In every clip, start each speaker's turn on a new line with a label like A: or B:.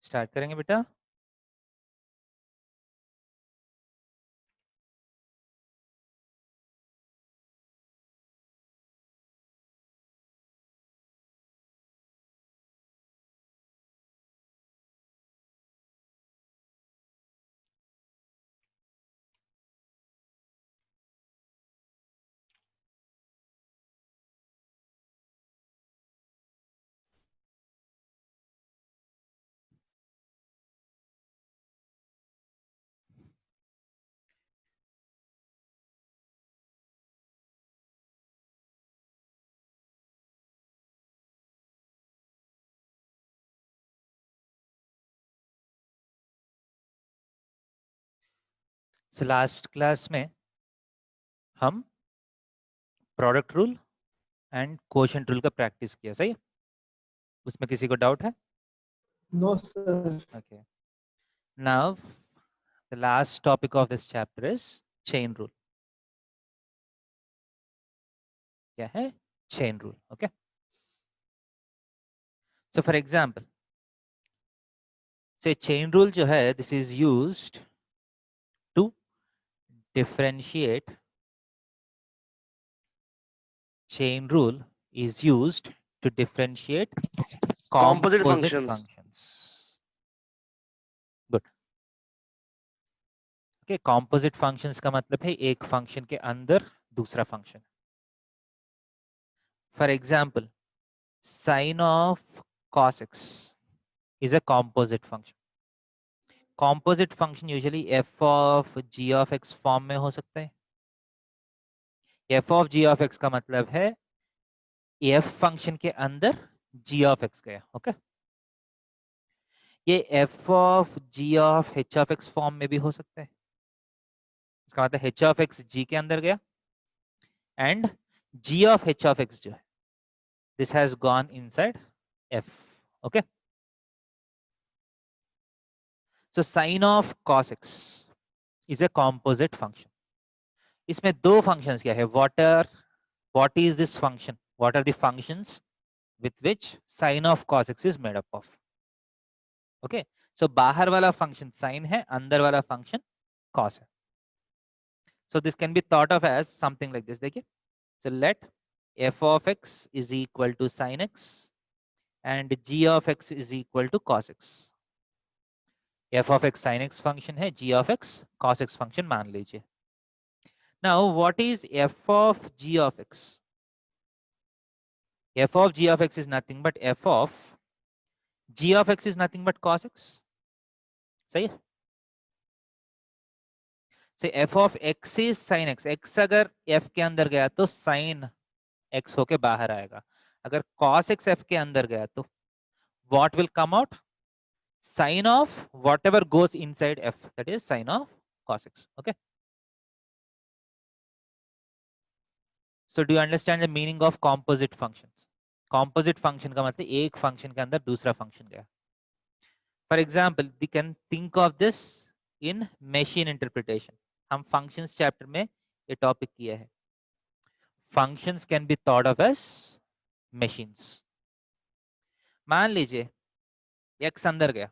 A: Start करेंगे बेटा। So last class में हम product rule and quotient rule का प्रैक्टिस किया, सही है? उसमें किसी को डाउट है?
B: No, sir.
A: Okay, now the last topic of this chapter is chain rule. क्या है? Chain rule. Okay, so for example से चेन रूल जो है this is used to differentiate chain rule is used to differentiate
C: Composite
A: composite
C: functions.
A: functions. Good. Okay, composite functions का मतलब है एक function के अंदर दूसरा function. For example, sin of cos x is a composite function. Composite function usually f of g of x form में हो सकता है। f of g of x का मतलब है f फंक्शन के अंदर g of x गया। ओके, ये f of g of h of x form में भी हो सकता है। इसका मतलब h of x g के अंदर गया and g of h of x जो है this has gone inside f। Okay, so sine of cos x is a composite function. इसमें दो फंक्शंस क्या है? What is this function? What are the functions with which sine of cos x is made up of? Okay, so बाहर वाला function sine है, अंदर वाला function cos है। So this can be thought of as something like this. देखिए, so let f of x is equal to sin x and g of x is equal to cos x। f of x sin x function है, g of x cos x function मान लीजिए। now what is f of g of x? f of g of x is nothing but f of g of x is nothing but cos x। सही है? so f of x is sin x। x अगर f के अंदर गया तो sin x होके बाहर आएगा। अगर cos x f के अंदर गया तो what will come out? Sin of whatever goes inside f, that is sin of cos x। okay, so do you understand the meaning of composite functions? composite function का मतलब एक function के अंदर दूसरा फंक्शन गया। for example we can think of this in machine interpretation। हम functions chapter में ये टॉपिक किया है। functions can be thought of as machines। मान लीजिए x अंदर गया,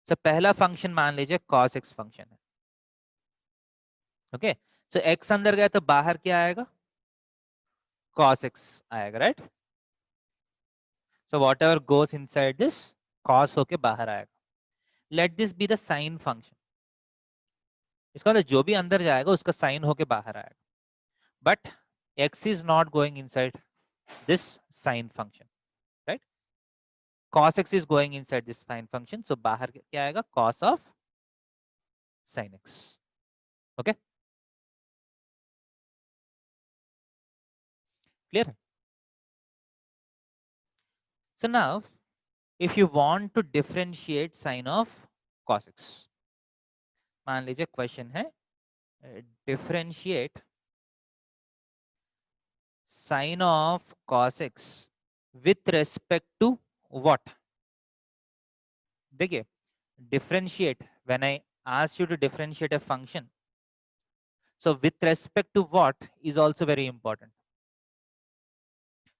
A: so पहला फंक्शन मान लीजिए cos x फंक्शन है। ओके, सो x अंदर गया तो बाहर क्या आएगा? cos x आएगा, right? So what ever goes inside this cos होके बाहर आएगा। Let this be the sine function. इसका मतलब जो भी अंदर जाएगा उसका साइन होके बाहर आएगा। But x is not going inside this sine function, right? cos x is going inside this sine function, so बाहर क्या आएगा? cos of sin x। Okay, clear? So now if you want to differentiate sin of cos x, मान लीजिए question है differentiate sin of cos x with respect to what? देखिए, differentiate, when I ask you to differentiate a function, so with respect to what is also very important।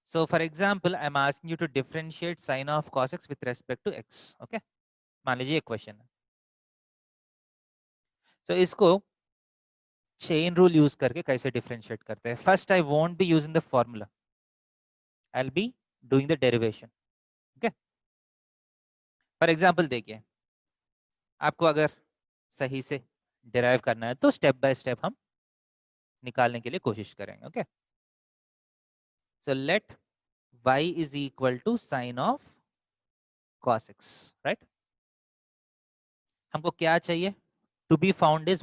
A: So for example, I'm asking you to differentiate sin of cos x with respect to x. Okay, मान लीजिए एक question है. So इसको chain rule use करके कैसे differentiate करते हैं. First I won't be using the formula, I will be doing the derivation. Okay, for example देखिए, आपको अगर सही से डिराइव करना है तो स्टेप बाय स्टेप हम निकालने के लिए कोशिश करेंगे. Okay, so let y is equal to sine of cos x, right. हमको क्या चाहिए? To be found is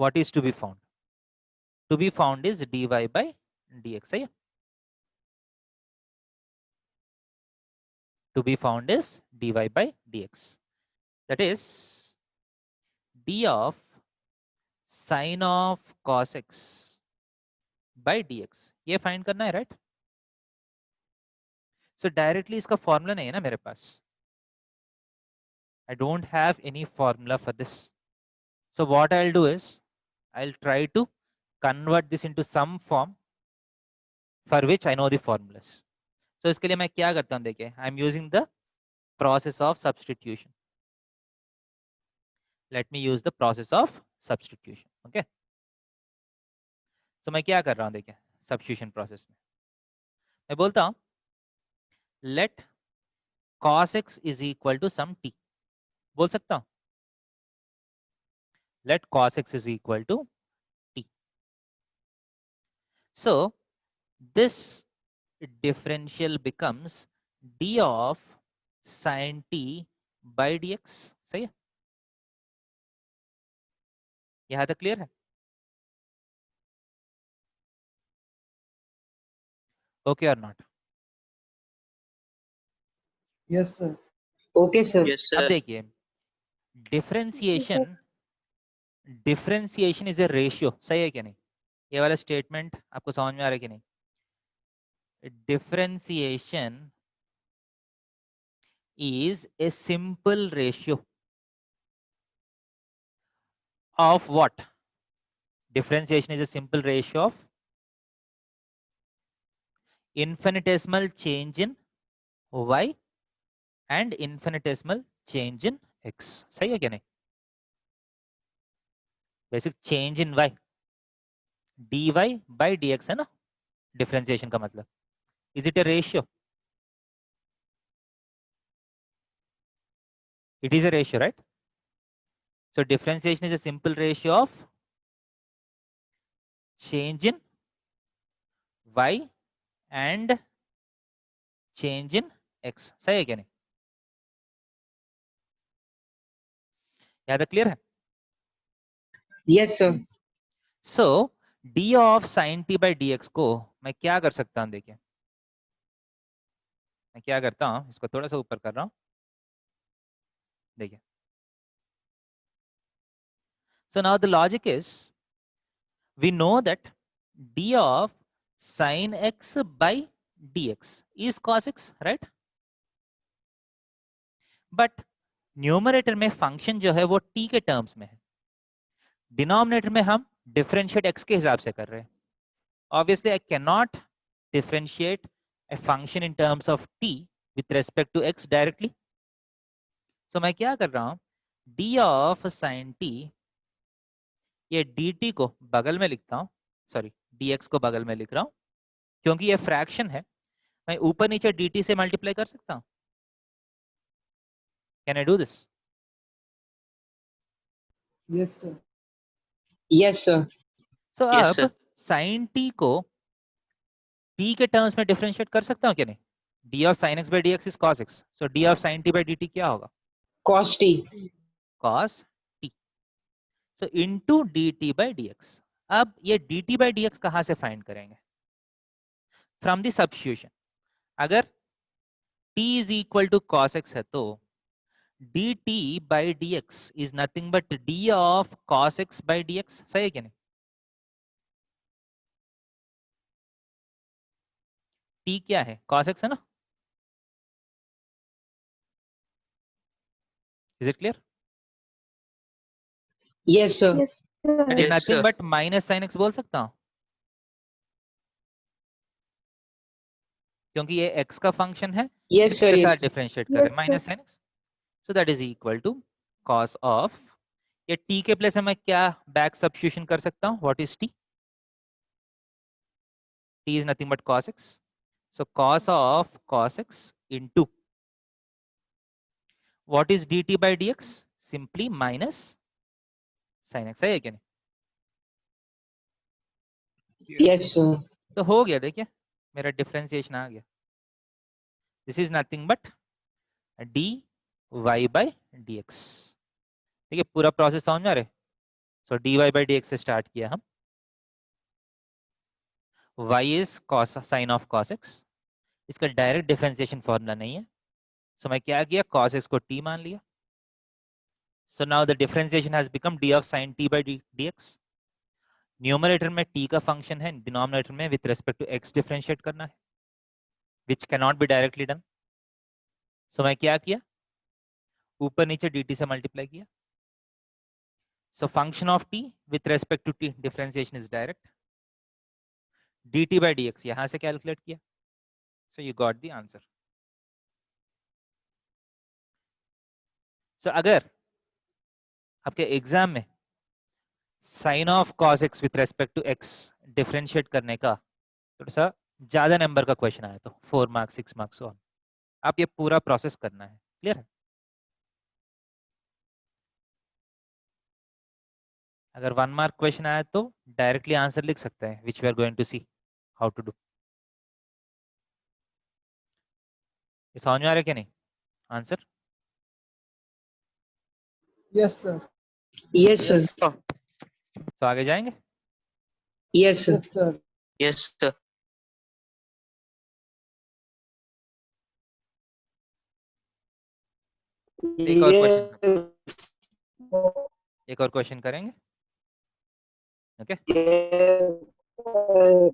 A: what is to be found? To be found is dy by dx. सही है. To be found is dy by dx. That is d of sin of cos x by dx. ये find करना है, right. सो directly इसका formula नहीं है ना मेरे पास. I don't have any formula for this. So what I'll do is I'll try to convert this into some form for which I know the formulas. So इसके लिए मैं क्या करता हूँ, देखिए, I'm using the process of substitution. Let me use the process of substitution. Okay. So मैं क्या कर रहा हूँ, देखिए, substitution process में मैं बोलता हूँ let cos x is equal to some t. बोल सकता हूँ let cos x is equal to t. So this differential becomes d of sin t by dx. सही है. यहाँ तक क्लियर है? ओके और not?
B: Yes, sir.
C: Okay, sir.
D: Yes,
A: अब
D: sir.
A: देखिए, डिफरेंशिएशन इज ए रेशियो. सही है कि नहीं? ये वाला स्टेटमेंट आपको समझ में आ रहा है कि नहीं? Differentiation is a simple ratio of what? Differentiation is a simple ratio of infinitesimal change in y and infinitesimal change in x. सही है क्या नहीं? Basic change in y dy by dx है ना डिफरेंशिएशन का मतलब. Is it A ratio? It is a ratio, right? So differentiation is a simple ratio of change in y and change in x. सही है क्या नहीं? यहाँ तक क्लियर है?
C: Yes, sir.
A: So d of sin t by dx को मैं क्या कर सकता हूँ, देखिए, मैं क्या करता हूँ, इसको थोड़ा सा ऊपर कर रहा हूँ. देखिए, so now the logic is we know that d of sin x by dx is cos x, right? But numerator में फंक्शन जो है वो t के टर्म्स में है. डिनोमिनेटर में हम डिफरेंशिएट x के हिसाब से कर रहे हैं. Obviously I cannot differentiate a function in terms of t with respect to x directly. So मैं क्या कर रहा हूं, d of sin t, ये dt को बगल में लिखता हूं, सॉरी dx को बगल में लिख रहा हूं क्योंकि ये फ्रैक्शन है. मैं ऊपर नीचे dt से मल्टीप्लाई कर सकता हूं. Can I do this?
B: Yes, sir.
C: Yes, sir.
A: So
D: Yes,
A: अब
D: sir.
A: sin t को t के टर्म्स में डिफरेंशिएट कर सकता हूं क्या नहीं? d of sin x by dx is cos x. So d of sin t by dt क्या होगा?
C: Cos t.
A: cos t. So into dt by dx. अब ये dt by dx कहां से फाइंड करेंगे? From the substitution. अगर t is equal to cos x है तो dt by dx is nothing but d of cos x by dx. सही है क्या नहीं? t क्या है? cos x है ना? Is it clear?
C: Yes, sir.
E: Yes, sir.
A: That is
D: Yes,
A: nothing
D: sir.
A: but minus sin x बोल सकता हूं. क्योंकि ये x का फंक्शन है,
C: Yes, sir.
A: इसके
C: Yes.
A: साथ डिफरेंशिएट कर रहे हैं,
B: Yes,
A: minus sine x, so that is equal to cos of, ये t के प्लेस में मैं क्या बैक सब्स्टिट्यूशन कर सकता हूँ, what is t? t is nothing but cos x, so cos of cos x into what is dt by dx, simply minus sin x, है क्या नहीं?
C: Yes, sir.
A: तो हो गया, देखिए मेरा डिफरेंशिएशन आ गया, this is nothing but dy by dx। ठीक है, पूरा प्रोसेस समझ में आ रहा है? सो dy by dx से स्टार्ट किया हम, y is cos sine of cos x, इसका डायरेक्ट डिफरेंशिएशन फॉर्मूला नहीं है, सो मैं क्या किया, cos x को t मान लिया, so now the differentiation has become d of sin t by dx। Numerator में t का फंक्शन है, डिनोमिनेटर में with respect to x differentiate करना है, which can not be directly done, so मैं क्या किया, ऊपर नीचे dt से मल्टीप्लाई किया, so function of t with respect to t differentiation is direct, dt by dx यहां से कैलकुलेट किया, so you got the answer. सो अगर आपके एग्जाम में sine of cos x with respect to x differentiate करने का थोड़ा सा ज्यादा नंबर का क्वेश्चन आया तो 4 मार्क्स 6 मार्क्स ऑन, आप ये पूरा प्रोसेस करना है, क्लियर है? अगर 1 मार्क क्वेश्चन आया तो डायरेक्टली आंसर लिख सकते हैं, which we are going to see how to do. ये समझ में आ रहा है क्या नहीं answer?
B: yes, sir.
C: Yes, sir.
A: तो आगे जाएंगे।
C: Yes, sir.
B: Yes, sir.
D: Yes, sir.
A: एक और क्वेश्चन,
C: Yes.
A: एक और क्वेश्चन करेंगे, okay?
C: Yes, sir.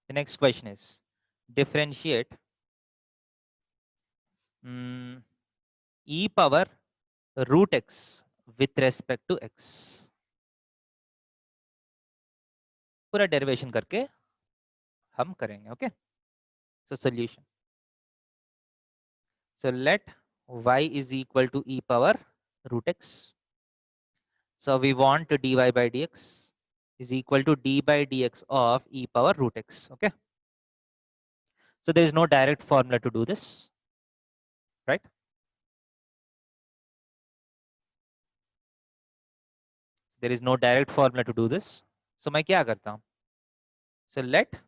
A: The next question is differentiate e power root x with respect to x, पूरा डेरिवेशन करके हम करेंगे, okay? So solution, so let y is equal to e power root x, so we want dy by dx is equal to d by dx of e power root x, okay? So there is no direct formula to do this, right? There is no direct formula to do this, so मैं क्या करता हूँ, so let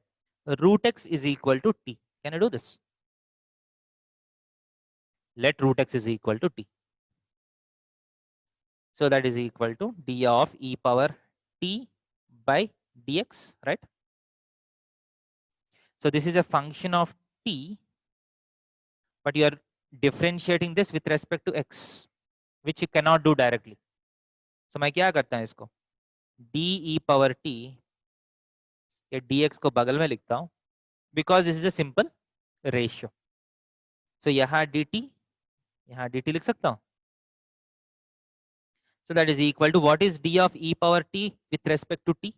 A: root x is equal to t, can I do this? Let root x is equal to t, so that is equal to d of e power t by dx, right? So this is a function of t, but you are differentiating this with respect to x, which you cannot do directly, so मैं क्या करता हूँ, इसको d e power t या dx को बगल में लिखता हूँ, because this is a simple ratio, so यहाँ dt, यहाँ dt लिख सकता हूँ, so that is equal to what is d of e power t with respect to t,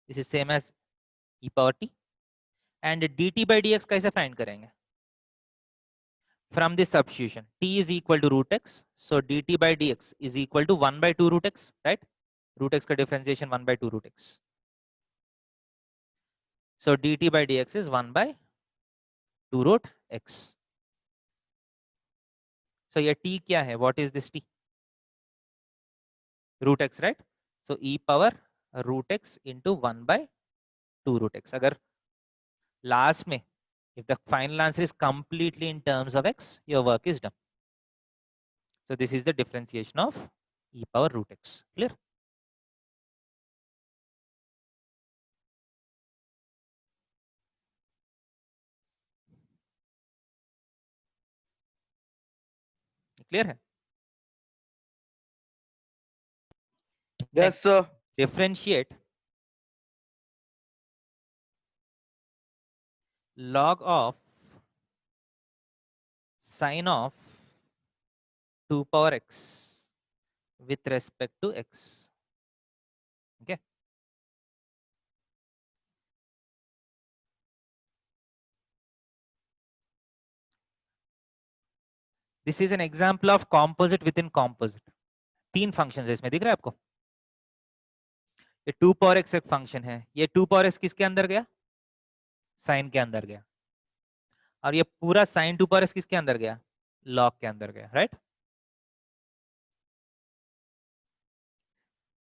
A: this is same as e power t, and dt by dx कैसे find करेंगे, from this substitution, t is equal to root x, so dt by dx is equal to 1 by 2 root x, right? Root x का differentiation 1 by 2 root x, so dt by dx is 1 by 2 root x, so ये t क्या है, what is this t? root x, right? So e power root x into 1 by 2 root x, अगर last में if the final answer is completely in terms of x, your work is done. So this is the differentiation of e power root x, clear? Clear है?
D: Yes, sir.
A: Differentiate log of sine of 2 power x with respect to x, okay? This is an example of composite with in composite. 3 function है इसमें, दिख रहा है आपको? ये 2 power x एक function है, ये 2 पावर x किसके अंदर गया? साइन के अंदर गया। और ये पूरा साइन 2 पावर x किसके अंदर गया? लॉग के अंदर गया, right?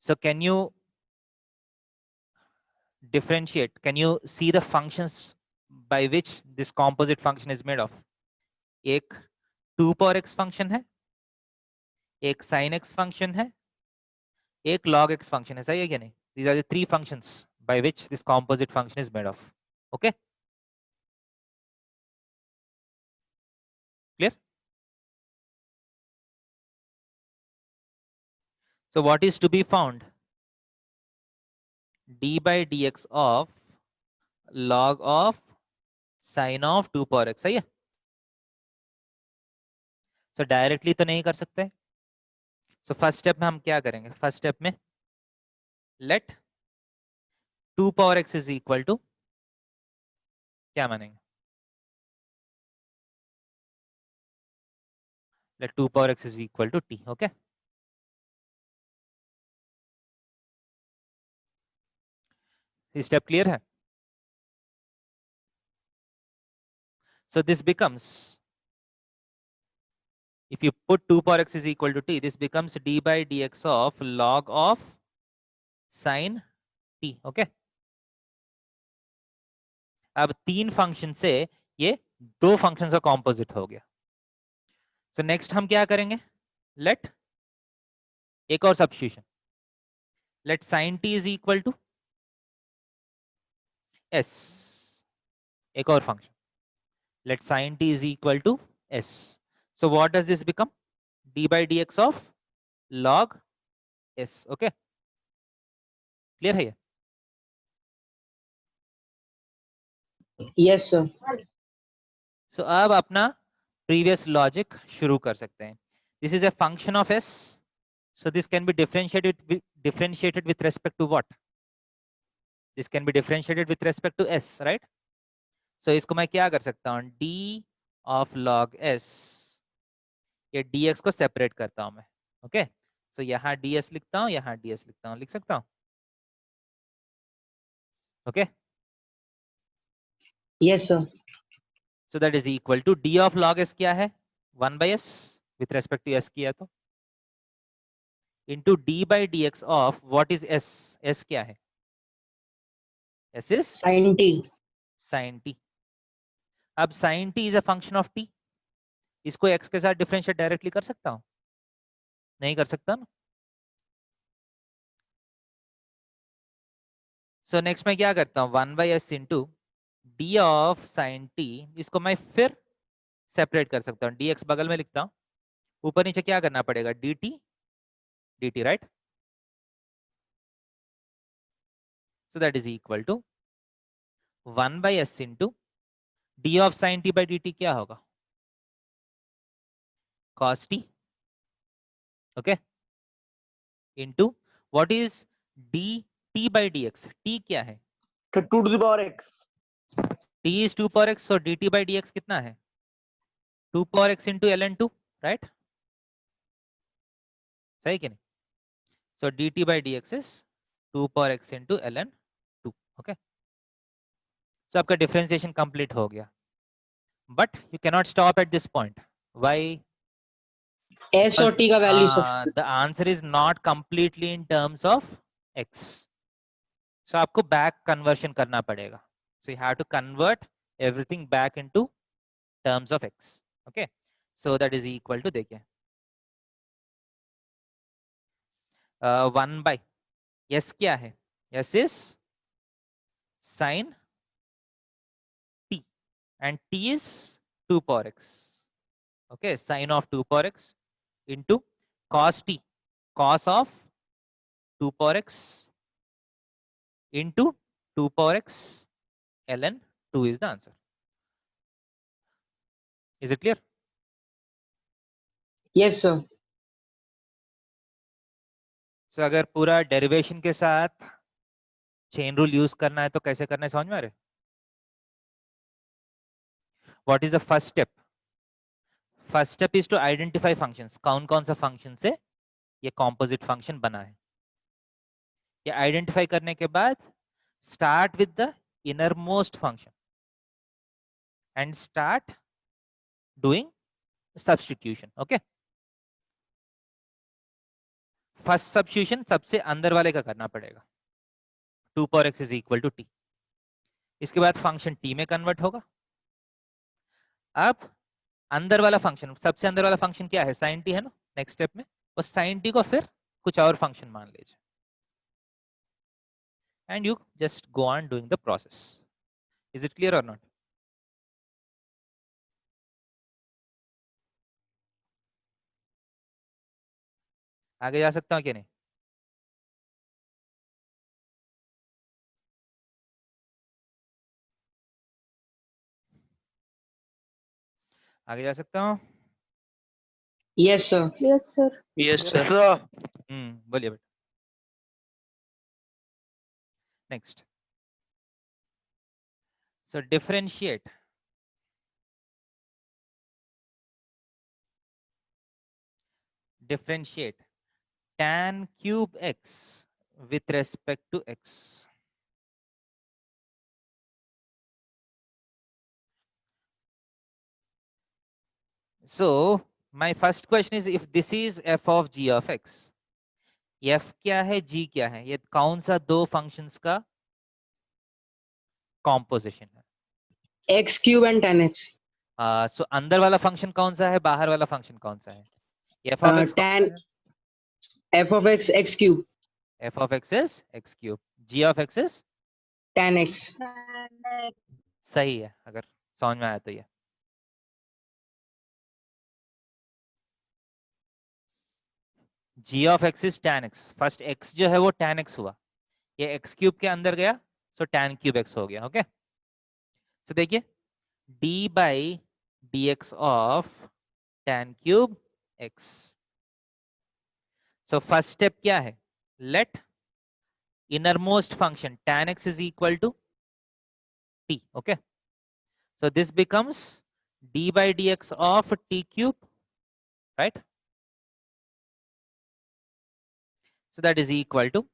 A: So can you differentiate? Can you see the functions by which this composite function is made of? एक 2 power x फंक्शन है, एक sin x फंक्शन है, एक log x फंक्शन है, सही है क्या नहीं? These are the 3 functions by which this composite function is made of. Okay? Clear? So what is to be found? D by dx of log of sin of 2 power x, सही है? So directly तो नहीं कर सकते। सो first step में हम क्या करेंगे? फर्स्ट स्टेप में let 2 power x is equal to क्या मानेंगे? Let 2 power x is equal to t। Okay, step clear है? So this becomes, if you put 2 power x is equal to t, this becomes d by dx of log of sin t. Okay, अब 3 function से ये 2 function का composite हो गया। So next हम क्या करेंगे? लेट एक और substitution, let sin t is equal to s, एक और function, let sin t is equal to s. So what does this become? D by dx of log s. Okay, clear है ये?
C: Yes, sir.
A: So अब अपना previous logic शुरू कर सकते हैं। This is a function of s, so this can be differentiated with respect to what? This can be differentiated with respect to s, right? So इसको मैं क्या कर सकता हूँ? d of log s, ये dx को सेपरेट करता हूं मैं। ओके, सो यहाँ ds लिखता हूँ, यहाँ ds लिखता हूँ, लिख सकता हूँ? Okay,
C: Yes, sir.
A: So that is equal to d of log s क्या है? 1 by s with respect to s किया तो into d by dx of what is s? s क्या है? s is
C: Sin t.
A: sin t। अब sin t is a function of t, इसको x के साथ डिफरेंशिएट डायरेक्टली कर सकता हूँ? नहीं कर सकता ना। सो नेक्स्ट मैं क्या करता हूँ? 1 by s into d of sin t, इसको मैं फिर सेपरेट कर सकता हूँ, dx बगल में लिखता हूँ, ऊपर नीचे क्या करना पड़ेगा? dt, right? So that is equal to 1 by s into d of sin t by dt क्या होगा? cos t, okay, into what is dt by dx? t क्या है?
D: 2 to the power x.
A: t is 2 power x, so dt by dx कितना है? 2 power x into ln2, right? सही कि नहीं? So dt by dx is 2 power x into ln2, okay? So आपका differentiation complete हो गया, but you cannot stop at this point. Why?
C: S और t का value sir.
A: The answer is not completely in terms of x. So आपको back conversion करना पड़ेगा. So you have to convert everything back into terms of x. Okay. So that is equal to देखिए 1 by s क्या है? s is sin t and t is 2 power x. Okay, sin of 2 power x into cos t, cos of 2 power x into 2 power x ln 2 is the answer. Is it clear?
C: Yes, sir.
A: So अगर पूरा derivation के साथ chain rule use करना है तो कैसे करना है, समझ में आ रहे? What is the first step? First step is to identify functions, कौन कौन सा फंक्शन से ये कॉम्पोजिट फंक्शन बना है। ये आइडेंटिफाई करने के बाद start with the inner most function and start doing substitution. Okay, first substitution सबसे अंदर वाले का करना पड़ेगा, 2 power x is equal to t. इसके बाद फंक्शन t में कन्वर्ट होगा। अब अंदर वाला फंक्शन, सबसे अंदर वाला फंक्शन क्या है, साइन टी है ना। नेक्स्ट स्टेप में उस साइन टी को फिर कुछ और फंक्शन मान लीजिए and you just go on doing the process. Is it clear और नॉट? आगे जा सकता हूँ कि नहीं? आगे जा सकता हूँ?
C: Yes, sir.
E: Yes, sir.
D: Yes,
F: Yes,
D: sir.
A: बोलिए बेटा। Next, so differentiate tan cube x with respect to x. So my first question is, if this is f of g of x, f क्या है, g क्या है, ये कौन सा दो फंक्शंस का कॉम्पोजिशन है?
C: X cube and tan x.
A: सो अंदर वाला फंक्शन कौन सा है, बाहर वाला फंक्शन कौन सा है? f of x कौन सा
C: Tan
A: है?
C: f of x x cube.
A: f of x is x cube, g of x is
C: Tan x.
A: सही है, अगर समझ में आया तो ये। g of x is tan x, first x जो है वो tan x हुआ, ये x क्यूब के अंदर गया, सो tan क्यूब x हो गया। ओके, सो देखिए d by dx of tan cube x। So first step क्या है, late innermost function tan x is equal to t. Okay, so this becomes d by dx of t cube, right? So that is equal to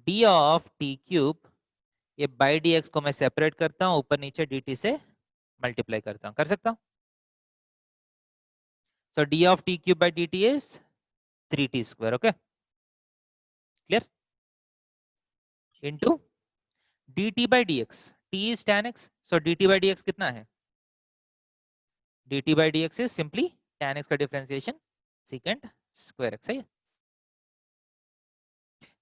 A: d of t cube, ये by dx को मैं separate करता हूं, ऊपर नीचे dt से multiply करता हूं, कर सकता हूं। So d of t cube by dt is 3t square. Okay, clear? Into dt by dx, t is tan x, so dt by dx कितना है, dt by dx is simply tan x का differentiation secant square x है।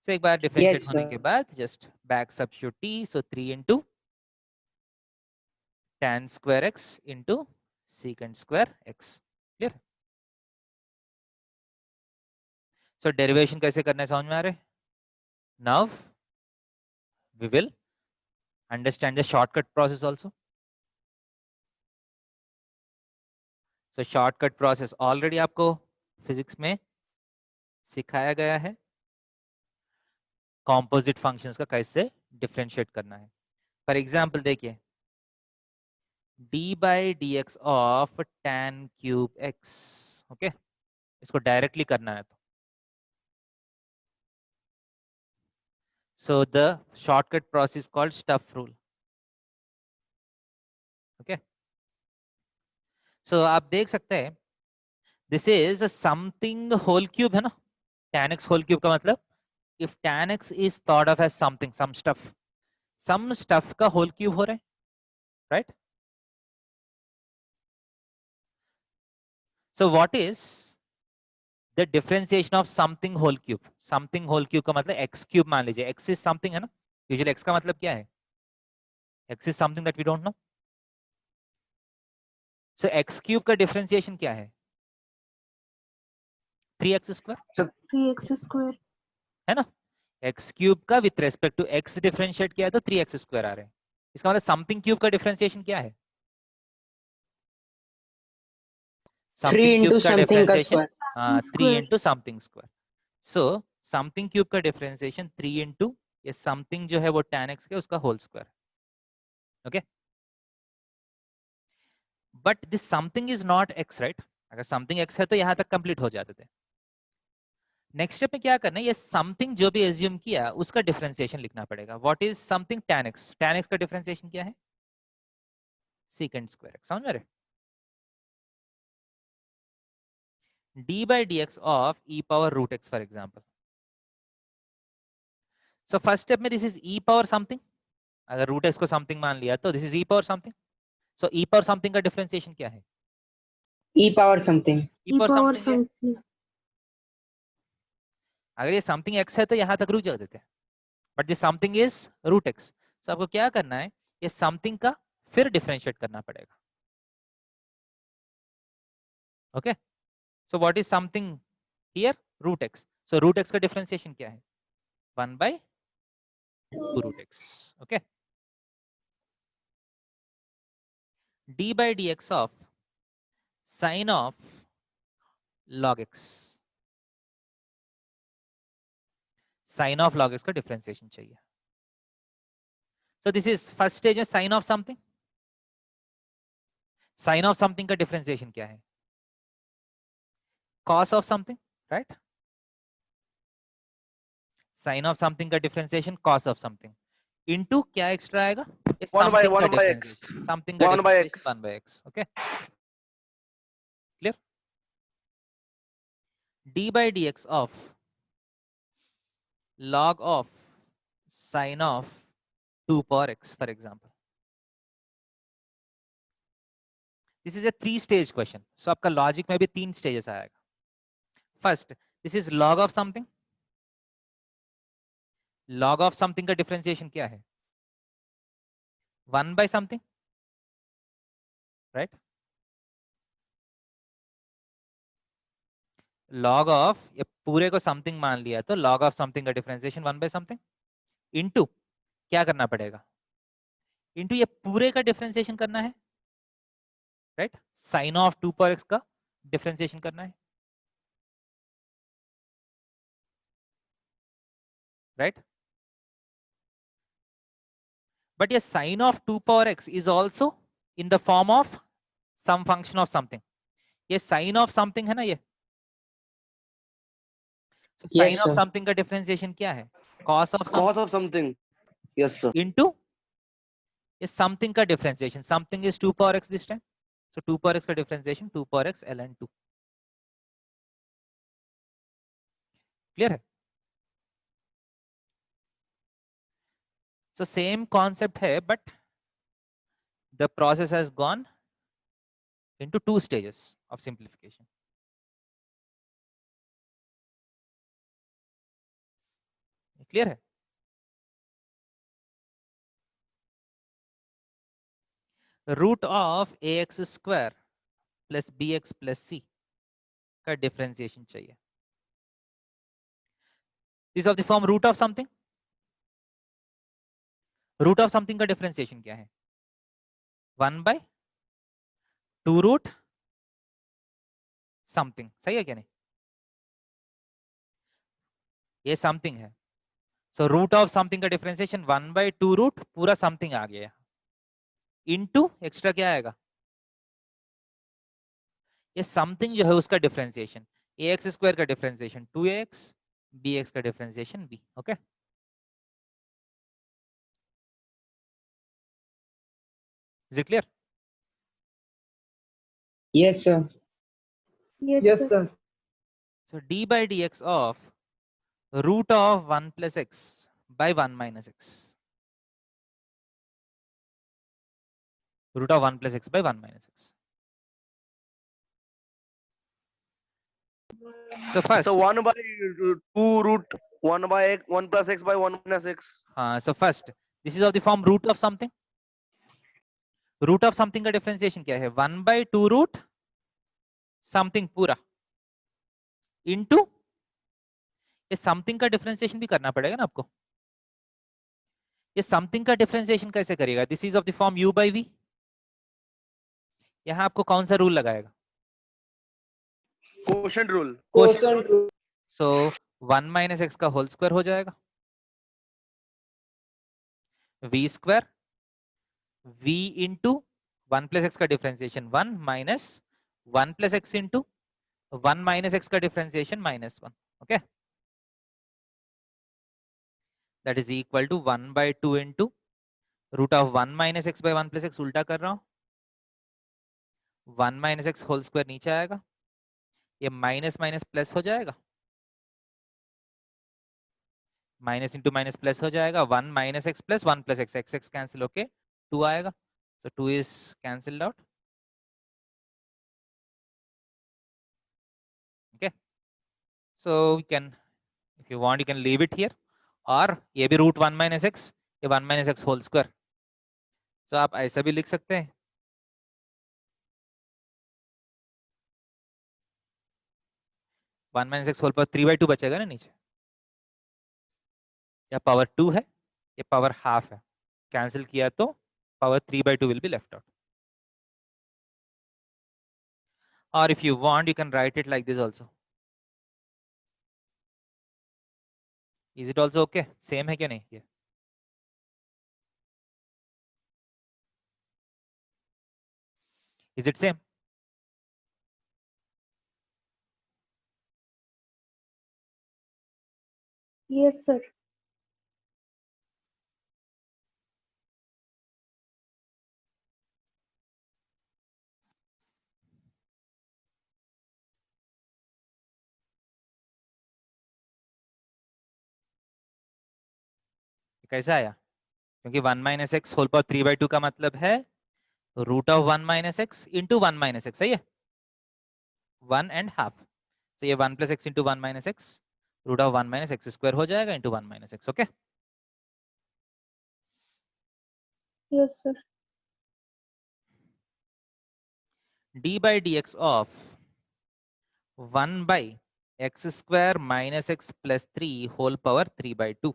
A: So एक बार differentiate
C: Yes,
A: होने
C: sir.
A: के बाद just back substitute t, so 3 into tan square x into secant square x. Clear? So derivation कैसे करना है समझ में आ रहे? Now we will understand the shortcut process also. So shortcut process already आपको फिजिक्स में सिखाया गया है, कॉम्पोजिट फंक्शंस का कैसे डिफरेंशिएट करना है। फॉर एग्जांपल देखिए, d by dx of tan cube x। Okay, इसको डायरेक्टली करना है तो so the shortcut process called stuff rule. Okay, so आप देख सकते हैं this is something whole cube है ना, tan x whole cube का मतलब if tan x is thought of as something, some stuff का whole cube हो रहा है, right? So what is the differentiation of something whole cube? something whole cube का मतलब x cube मान लीजिए, x is something है ना, usually x का मतलब क्या है, x is something that we don't know, so x cube का differentiation क्या है, 3x square
E: 3x square.
A: है ना। x क्यूब का with respect to x differentiate किया है तो 3x स्क्वायर आ रहे हैं। इसका मतलब समथिंग क्यूब का डिफरेंशिएशन क्या है,
C: 3 into something का
A: differentiation
C: square.
A: 3 into something square. So something cube का डिफरेंशिएशन 3 into ये समथिंग जो है वो tan x के उसका whole square. Okay, but this something is not x, right? अगर समथिंग x है तो यहां तक कंप्लीट हो जाते थे। नेक्स्ट स्टेप में क्या करना है, ये समथिंग जो भी एज्यूम किया उसका डिफरेंशिएशन लिखना पड़ेगा। What is something tan x? tan x का डिफरेंशिएशन क्या है? secant square x। समझ रहे? d by dx of e power root x, for example. So first step में this is e power something, अगर रूट एक्स को something मान लिया तो this is e power something. So e power something का differentiation क्या है?
C: E power something.
A: e power something है। अगर ये समथिंग x है तो यहां तक रुक जाते थे, but this something is root x. So आपको क्या करना है, ये समथिंग का फिर डिफरेंशिएट करना पड़ेगा। Okay, so what is something here? Root x. सो रूट एक्स का डिफरेंशिएशन क्या है? 1 by 2 root x. Okay, d by dx of sine of log x, sine of log x का डिफरेंशिएशन चाहिए। So this is first stage में sine of something. Sine of something का differentiation क्या है? Cos of something, right? Sine of something का differentiation cos of something into क्या extra आएगा?
D: One by
A: something का
D: one by x.
A: Differentiation, something का
D: 1 by x.
A: Differentiation 1 by x। Okay, clear? d by dx of log of sine of 2 power x, for example. This is a 3 stage question. So आपका logic में भी 3 stages आएगा। First, this is log of something. Log of something का differentiation क्या है? 1 by something, right? Log of, ये पूरे को समथिंग मान लिया तो लॉग ऑफ समथिंग का डिफरेंशिएशन 1 by समथिंग इनटू क्या करना पड़ेगा? इनटू ये पूरे का डिफरेंशिएशन करना है, राइट? साइन ऑफ 2 पर x का डिफरेंशिएशन करना है, राइट? बट ये sine of 2 power x is also in the form of some function of something. ये साइन ऑफ समथिंग है ना ये। Sine
C: Yes,
A: of
C: sir.
A: Something का डिफरेंशिएशन क्या है? Cos of
D: Cos of something. Yes, sir.
A: Into ये something का differentiation. Something is 2 power x this time, so 2 power x का differentiation 2 power x ln 2। Clear है? सो सेम कॉन्सेप्ट है, but the process has gone into 2 stages of simplification. Clear है? Root of ax square plus bx plus c का differentiation चाहिए। This of the form root of something. Root of something का differentiation क्या है? 1 by 2 root something. सही है क्या नहीं? ये समथिंग है, सो रूट ऑफ समथिंग का डिफरेंशिएशन 1 by 2 रूट पूरा समथिंग आ गया इनटू एक्स्ट्रा क्या आएगा? ये समथिंग जो है उसका डिफरेंशिएशन, ax स्क्वायर का डिफरेंशिएशन 2ax, bx का differentiation b। Okay, is it clear?
C: Yes, sir.
B: Yes, sir.
A: So d by dx of root of 1 plus x by 1 minus x. Root of 1 plus x by 1 minus x. So first,
D: So 1 by 2 root 1 by x 1 plus x by 1 minus x.
A: so first, this is of the form root of something. Root of something का differentiation क्या है? 1 by 2 root something पूरा into ये something का differentiation भी करना पड़ेगा ना आपको। ये something का differentiation कैसे करेगा? This is of the form u by v. यहाँ आपको कौन सा रूल लगाएगा?
D: Quotient rule.
B: Quotient rule.
A: So 1 minus x का होल स्क्वायर हो जाएगा, v square v into 1 plus x का differentiation 1 minus 1 plus x into 1 minus x का differentiation minus 1. Okay, that is equal to 1 by 2 into root of 1 minus x by 1 plus x. उल्टा कर रहा हूं, 1 minus x whole square नीचे आएगा, ये minus minus plus हो जाएगा, माइनस इंटू माइनस प्लस हो जाएगा, 1 minus x plus 1 plus x, x x cancel होके 2 आएगा, so 2 is cancelled out. Okay, so we can, if you want you can leave it here, और ये भी root 1 minus x, ये 1 minus x whole square, so आप ऐसा भी लिख सकते हैं, one minus x whole power 3/2 बचेगा ना नीचे, या पावर 2 है, ये पावर हाफ है, कैंसिल किया तो power 3/2 will be left out. Or if you want you can write it like this also. Is it also okay? Same है क्या नहीं ये? Is it same?
B: Yes, sir.
A: कैसा आया? क्योंकि 1 माइनस एक्स होल पावर 3/2 का मतलब है root of 1 minus x into 1 minus x, सही है, 1 एंड हाफ, तो ये 1 plus x into 1 minus x root of 1 minus x square हो जाएगा into 1 minus x. Okay,
B: Yes, sir.
A: D by d x of 1 by x square minus x plus 3 whole power 3/2.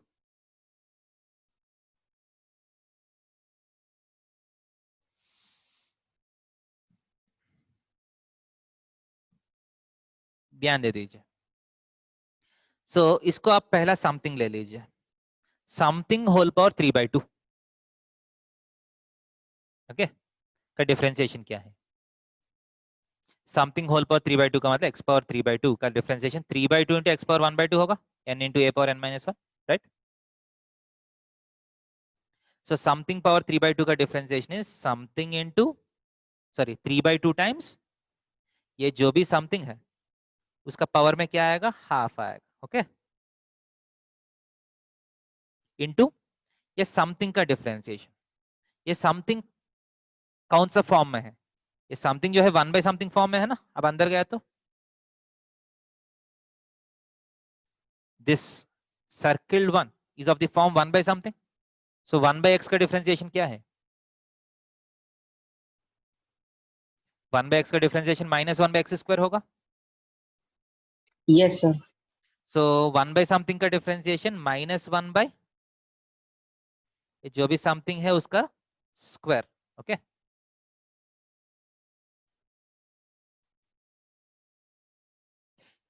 A: ध्यान दे दीजिए. सो इसको आप पहला समथिंग ले लीजिए, समथिंग होल पावर 3/2. ओके, का डिफरेंशिएशन क्या है? समथिंग होल पावर 3/2 का मतलब x पावर 3/2 का डिफरेंशिएशन 3/2 इंटू एक्स पावर 1/2 होगा, n into a power n minus 1, right? So something power 3/2 का differentiation is something into, sorry 3/2 times ये जो भी समथिंग है उसका पावर में क्या आएगा, हाफ आएगा. ओके, इंटू ये समथिंग का डिफरेंशिएशन, ये समथिंग कौन सा फॉर्म में है, ये समथिंग जो है 1 बाई समथिंग फॉर्म में है ना, अब अंदर गया तो this circled one is of the form 1 by something. So 1 by x का डिफरेंशिएशन क्या है, 1 बाई एक्स का differentiation minus 1 by x square होगा.
C: Yes, sir.
A: So 1 by something का डिफरेंशिएशन माइनस 1 बाई जो भी समथिंग है उसका स्क्वायर. ओके,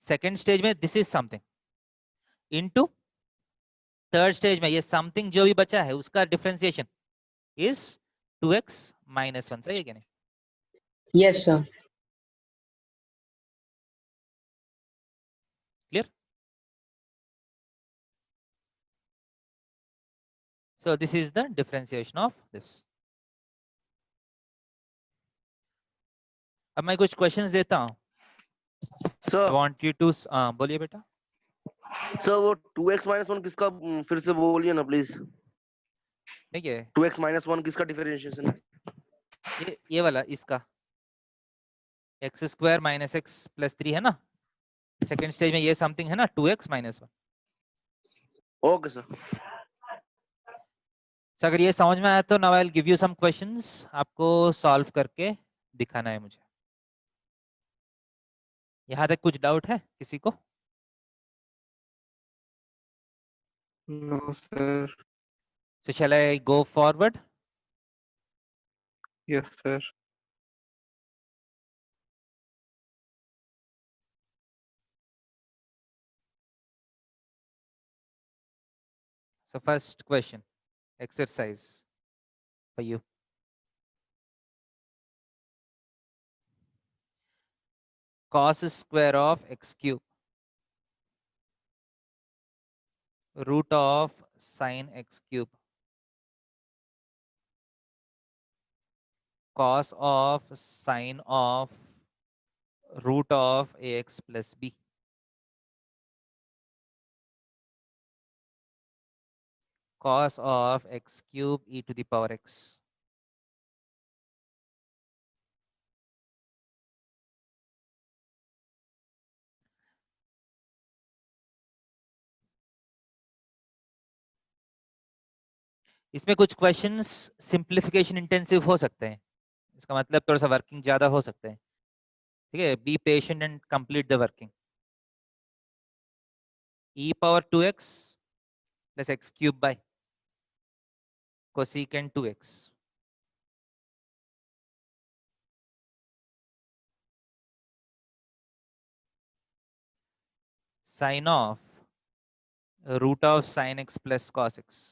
A: सेकेंड स्टेज में this is something into third stage में ये समथिंग जो भी बचा है उसका डिफरेंशिएशन इज 2x माइनस 1, सही है क्या नहीं?
C: Yes, sir.
A: Clear? So this is the differentiation of this. अब मैं कुछ क्वेश्चंस देता हूं. I
D: sir
A: want you to बोलिए बेटा.
D: सर वो 2x माइनस 1 किसका फिर से बोलिए ना प्लीज.
A: देखिए
D: 2x माइनस 1 किसका डिफरेंशिएशन है?
A: ये वाला इसका x square minus x plus 3 है ना, सेकेंड स्टेज में ये समथिंग है ना 2x minus 1.
D: Okay sir.
A: So, अगर ये समझ में आया तो now I will give you some questions, आपको सॉल्व करके दिखाना है मुझे. यहाँ तक कुछ डाउट है किसी को?
E: No, sir.
A: So shall I go forward?
E: Yes, sir.
A: So first question, exercise for you. cos square of x cube root of sin x cube cos of sin of root of ax plus b cos of x cube e to the power x. इसमें कुछ questions simplification intensive हो सकते हैं, इसका मतलब थोड़ा सा working ज्यादा हो सकते हैं, ठीक है. Be patient and complete the working. e power 2x plus x cube by cosecant 2x sin of root of sin x plus cos x.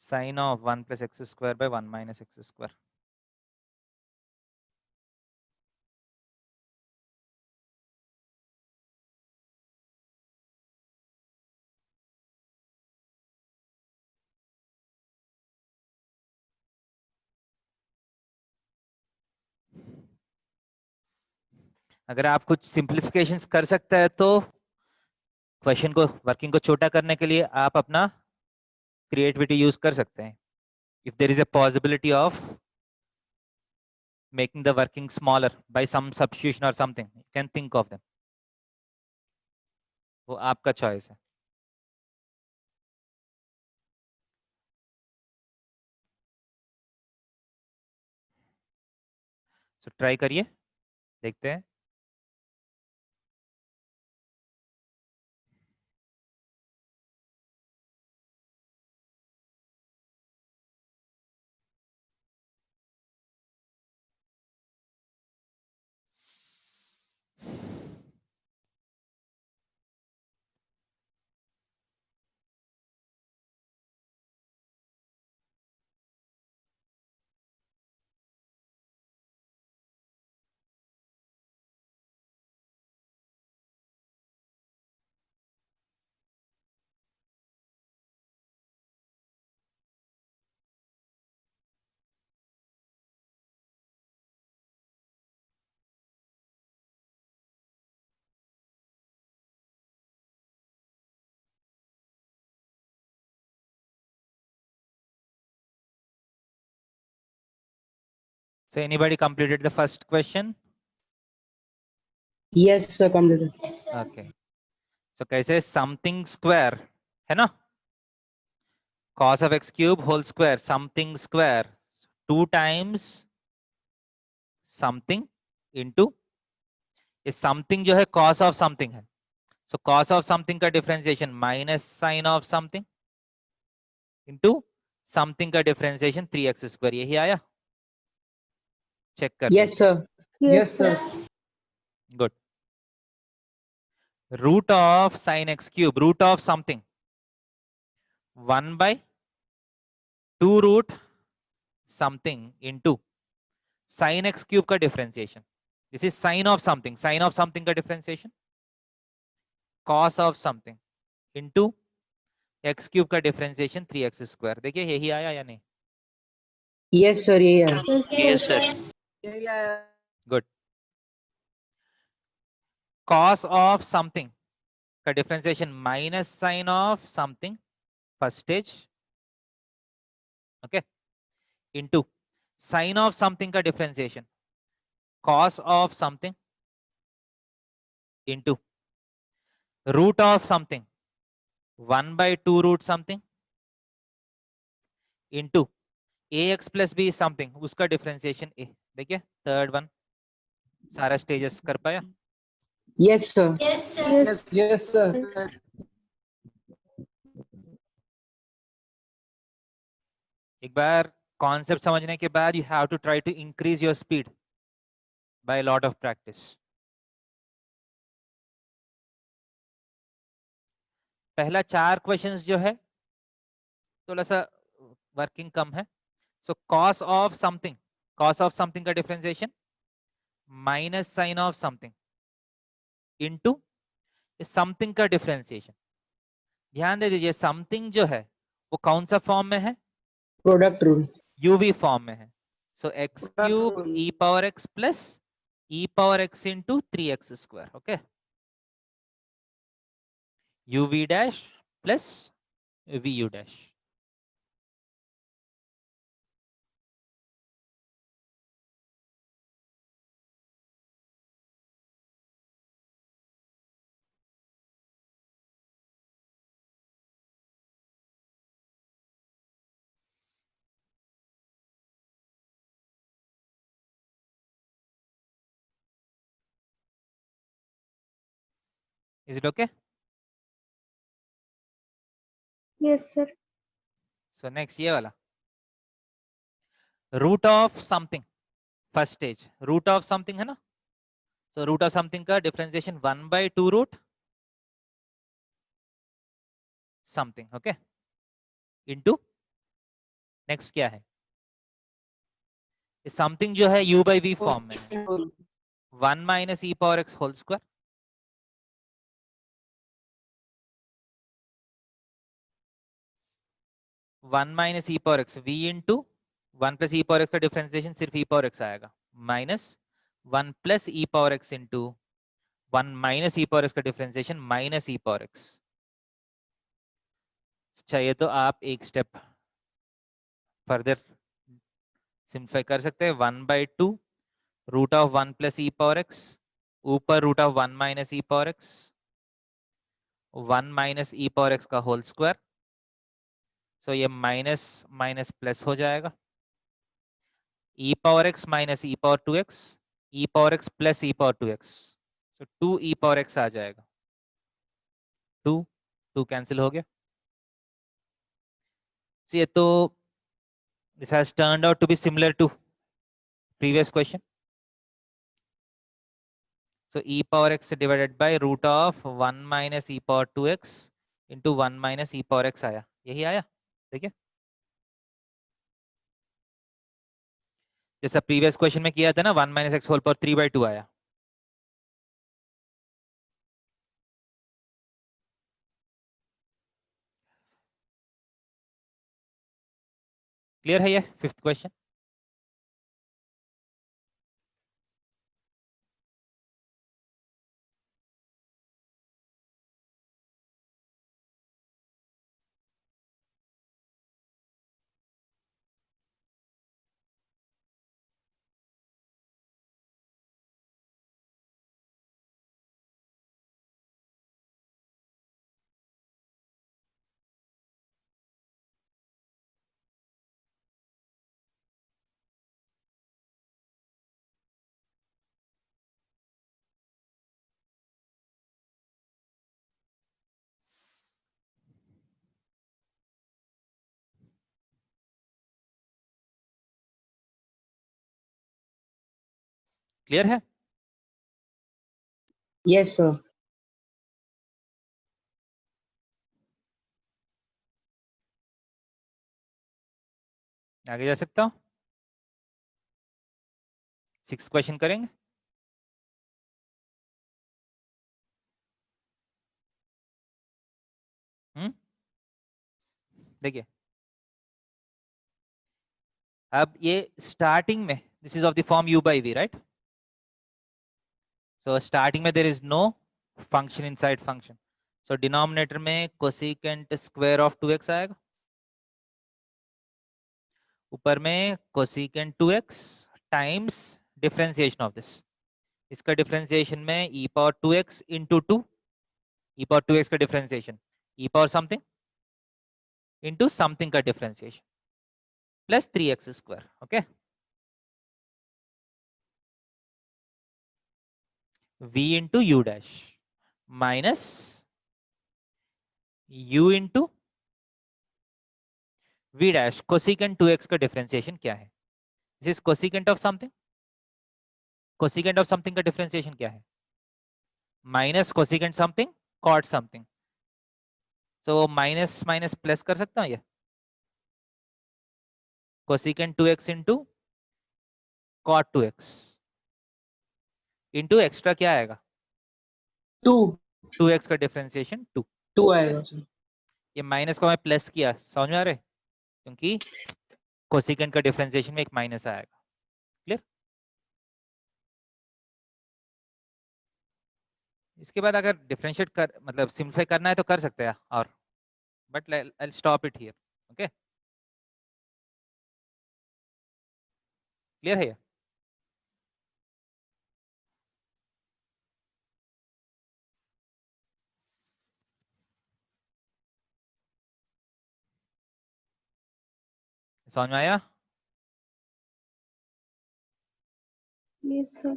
A: Sin of 1 plus x square by 1 minus x square. अगर आप कुछ simplifications कर सकते हैं तो question को working को छोटा करने के लिए आप अपना क्रिएटिविटी यूज कर सकते हैं. If there is a possibility of making the working smaller by some substitution or something, you can think of them. वो आपका चॉइस है. सो ट्राई करिए, देखते हैं. So anybody completed the first question?
C: Yes, sir, completed.
A: Okay. So कैसे something square है ना? Cos of x cube whole square something square 2 times something into ये something जो है cos of something है. So cos of something का differentiation minus sin of something into something का differentiation 3x square. यही आया? चेक कर
C: Yes, sir.
B: Yes, sir.
A: Good. Root of sin x cube, root of something 1 by 2 root something into sin x cube का differentiation. This is sin of something का differentiation cos of something into x cube का differentiation 3x square. देखिए यही आया या नहीं?
C: Yes, sir. Yeah.
B: Yes, sir.
A: Good. Cos of something का differentiation minus sin of something first stage, okay, into sin of something का differentiation cos of something into root of something 1 by 2 root something into ax plus b is something उसका differentiation a. देखिए third one सारा stages कर पाया?
C: Yes, sir.
B: Yes.
E: Yes, sir.
A: एक बार concept समझने के बाद you have to try to increase your speed by lot of practice. पहला 4 क्वेश्चंस जो है थोड़ा सा वर्किंग कम है। सो कॉस ऑफ समथिंग का differentiation minus sine of something into something का डिफरेंशिएशन। ध्यान दे दीजिए समथिंग जो है वो कौन सा फॉर्म में है,
C: प्रोडक्ट रूल।
A: यूवी फॉर्म में है। So x cube e power x plus e power x into 3x square. Okay, uv dash plus vu dash. Is it okay?
B: Yes, sir.
A: So next ये वाला root of something, first stage root of something है ना। So root of something का differentiation 1/2 root something. Okay, into next क्या है, something जो है u by v form में है, 1 minus e power x whole square. One minus e power x वी into 1 plus e power x का differentiation सिर्फ ई पावर एक्स आएगा, minus 1 plus e power x into 1 minus e power x का differentiation minus e power x. चाहिए तो आप एक step further simplify कर सकते हैं। 1/2 root of 1 plus e power x ऊपर root of 1 minus e power x, 1 minus e power x का होल स्क्वायर। सो ये माइनस माइनस प्लस हो जाएगा, e power x minus e power 2x, e power x plus e power 2x। So 2 e power x आ जाएगा, 2 2 cancel हो गया। So ये तो this has turned out to be similar to previous question. So e power x divided by root of 1 minus e power 2x into 1 minus e power x आया, यही आया। देखिए जैसा प्रीवियस क्वेश्चन में किया था ना, 1 minus x whole power 3/2 आया। क्लियर है ये फिफ्थ क्वेश्चन? क्लियर है?
C: Yes, sir.
A: आगे जा सकता हूँ? 6th क्वेश्चन करेंगे। देखिए अब ये स्टार्टिंग में this is of the form u by v, right. So starting में there is no function inside function, so denominator में कोसिकेंट स्क्वायर ऑफ 2x आएगा, ऊपर में cosecant 2x times differentiation of this, इसका डिफरेंशिएशन में e power 2x into 2, e power 2x का differentiation e power something into something का differentiation plus 3x square. Okay, v into u dash minus u into v dash cosecant 2x का differentiation क्या है? This is cosecant of something, cosecant of something का differentiation क्या है? Minus cosecant something cot something. So minus minus plus कर सकता हूँ ये, cosecant 2x into cot 2x into extra क्या आएगा?
C: 2
A: 2x का डिफरेंशिएशन 2।
C: 2 आएगा सर।
A: ये माइनस को मैं प्लस किया, समझ में आ रहे? क्योंकि कोसिकेंट का डिफरेंशिएशन में एक माइनस आएगा। क्लियर? इसके बाद अगर डिफरेंशिएट कर मतलब सिंप्लीफाई करना है तो कर सकते हैं और, but I stop it here. Okay, clear है ये? समझ में आया?
B: Yes, sir.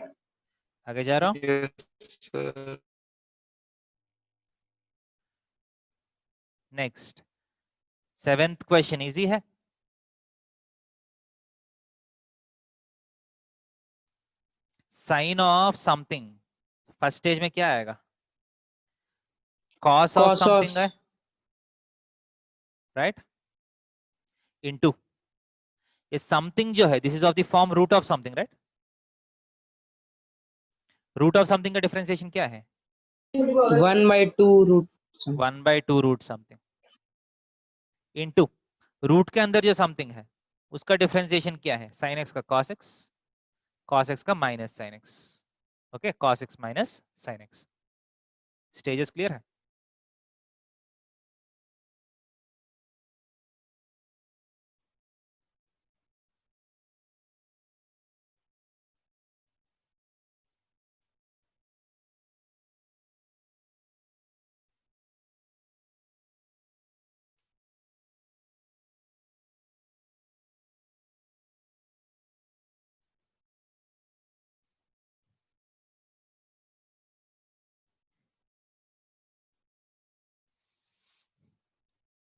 A: आगे जा रहा हूँ।
E: Yes, sir.
A: Next 7th question easy है। Sine of something first stage में क्या आएगा? Cos of
C: Cos
A: something
C: of
A: है, राइट, इनटू ये समथिंग जो है this is of the form root of something, right? Root of something का differentiation क्या है?
C: 1/2 root something.
A: 1/2 root something into root के अंदर जो समथिंग है उसका डिफरेंशिएशन क्या है? साइन एक्स का कॉस एक्स, कॉस एक्स का minus sine x. Okay, cos x minus sine x. Stages clear है?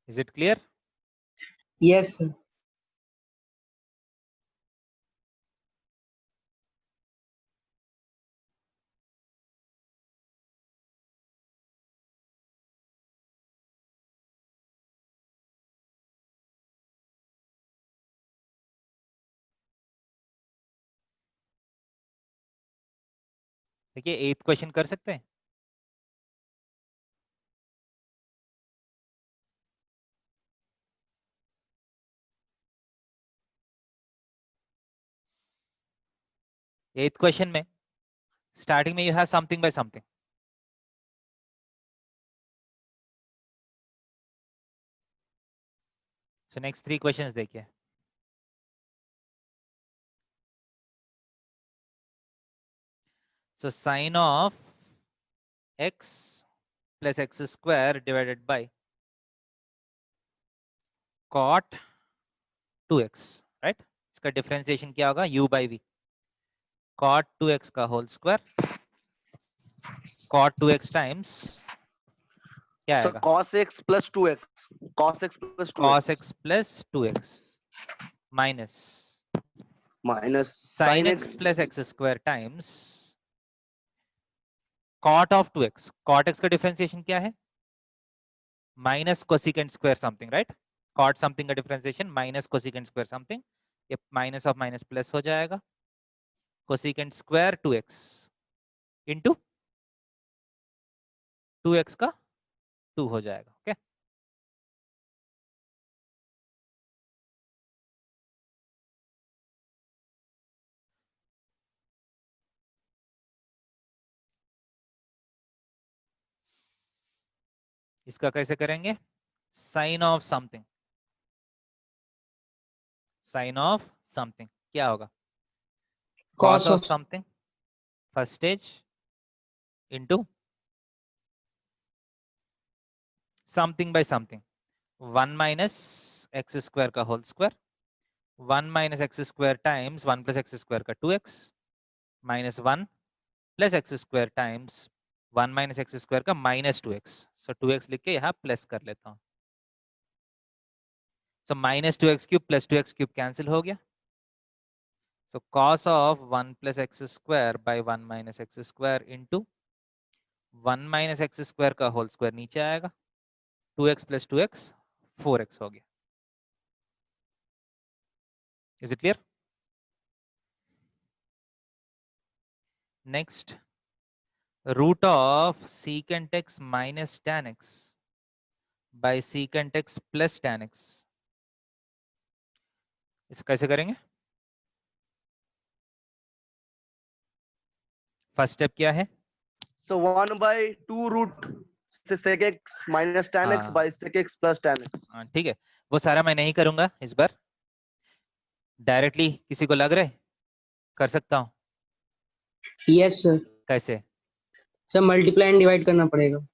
A: Is it clear?
C: Yes, sir.
A: देखिए 8th क्वेश्चन कर सकते हैं। एथ क्वेश्चन में स्टार्टिंग में you have something by something. So next 3 questions देखिए। So sine of x plus x square divided by cot 2x, right? इसका differentiation क्या होगा? u by v, cot 2x का whole square, cot 2x times क्या
D: sir
A: आएगा?
D: cos x plus 2x, cos x plus 2x
A: cos x plus 2x minus
D: minus
A: sin
D: sin
A: x
D: x
A: plus x square times cot of 2x। cot x का differentiation क्या है? Minus cosecant square something, right? cot something का differentiation minus cosecant square something, ये minus of minus plus हो जाएगा, cosecant square 2x into 2x का 2 हो जाएगा। ओके, इसका कैसे करेंगे? Sine of something, sine of something क्या होगा? cos
C: Cos
A: of
C: of
A: something first stage into something by something, 1 minus x square का whole square, 1 minus x square times 1 plus x square का 2x minus 1 plus x square times 1 minus x square का minus 2x। So 2x लिख के यहाँ plus कर लेता हूँ। So minus 2x cube plus 2x cube cancel हो गया. So cos of 1 plus x square by 1 minus x square into 1 minus x square का होल स्क्वायर नीचे आएगा. 2x plus 2x 4x हो गया. Is it clear? Next, root of secant x minus tan x by secant x plus tan x. इस कैसे करेंगे? First step क्या है?
D: So 1 by 2 root sec x minus tan x
A: हाँ.
D: by sec x plus tan x.
A: हाँ, ठीक है. वो सारा मैं नहीं करूंगा इस बार. डायरेक्टली किसी को लग रहा है कर सकता हूँ?
C: Yes sir.
A: कैसे?
C: सर मल्टीप्लाई एंड डिवाइड करना पड़ेगा.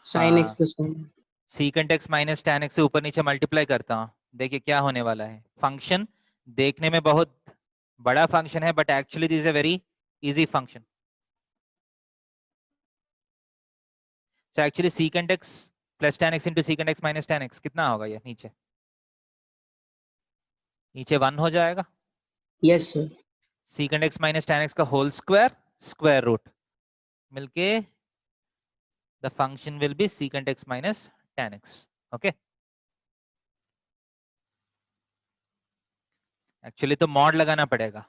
C: साइन एक्स
A: हाँ.
C: Plus sign.
A: Secant x minus tan x से ऊपर नीचे मल्टीप्लाई करता हूँ. देखिए क्या होने वाला है. फंक्शन देखने में बहुत बड़ा फंक्शन है but actually this is a very easy function. So actually secant x plus tan x into secant x minus tan x कितना होगा? ये नीचे नीचे 1 हो जाएगा.
C: Yes sir.
A: Secant x minus tan x का होल स्क्वायर स्क्वायर रूट मिलके the function will be secant x minus tan x. Okay. Actually तो मॉड लगाना पड़ेगा.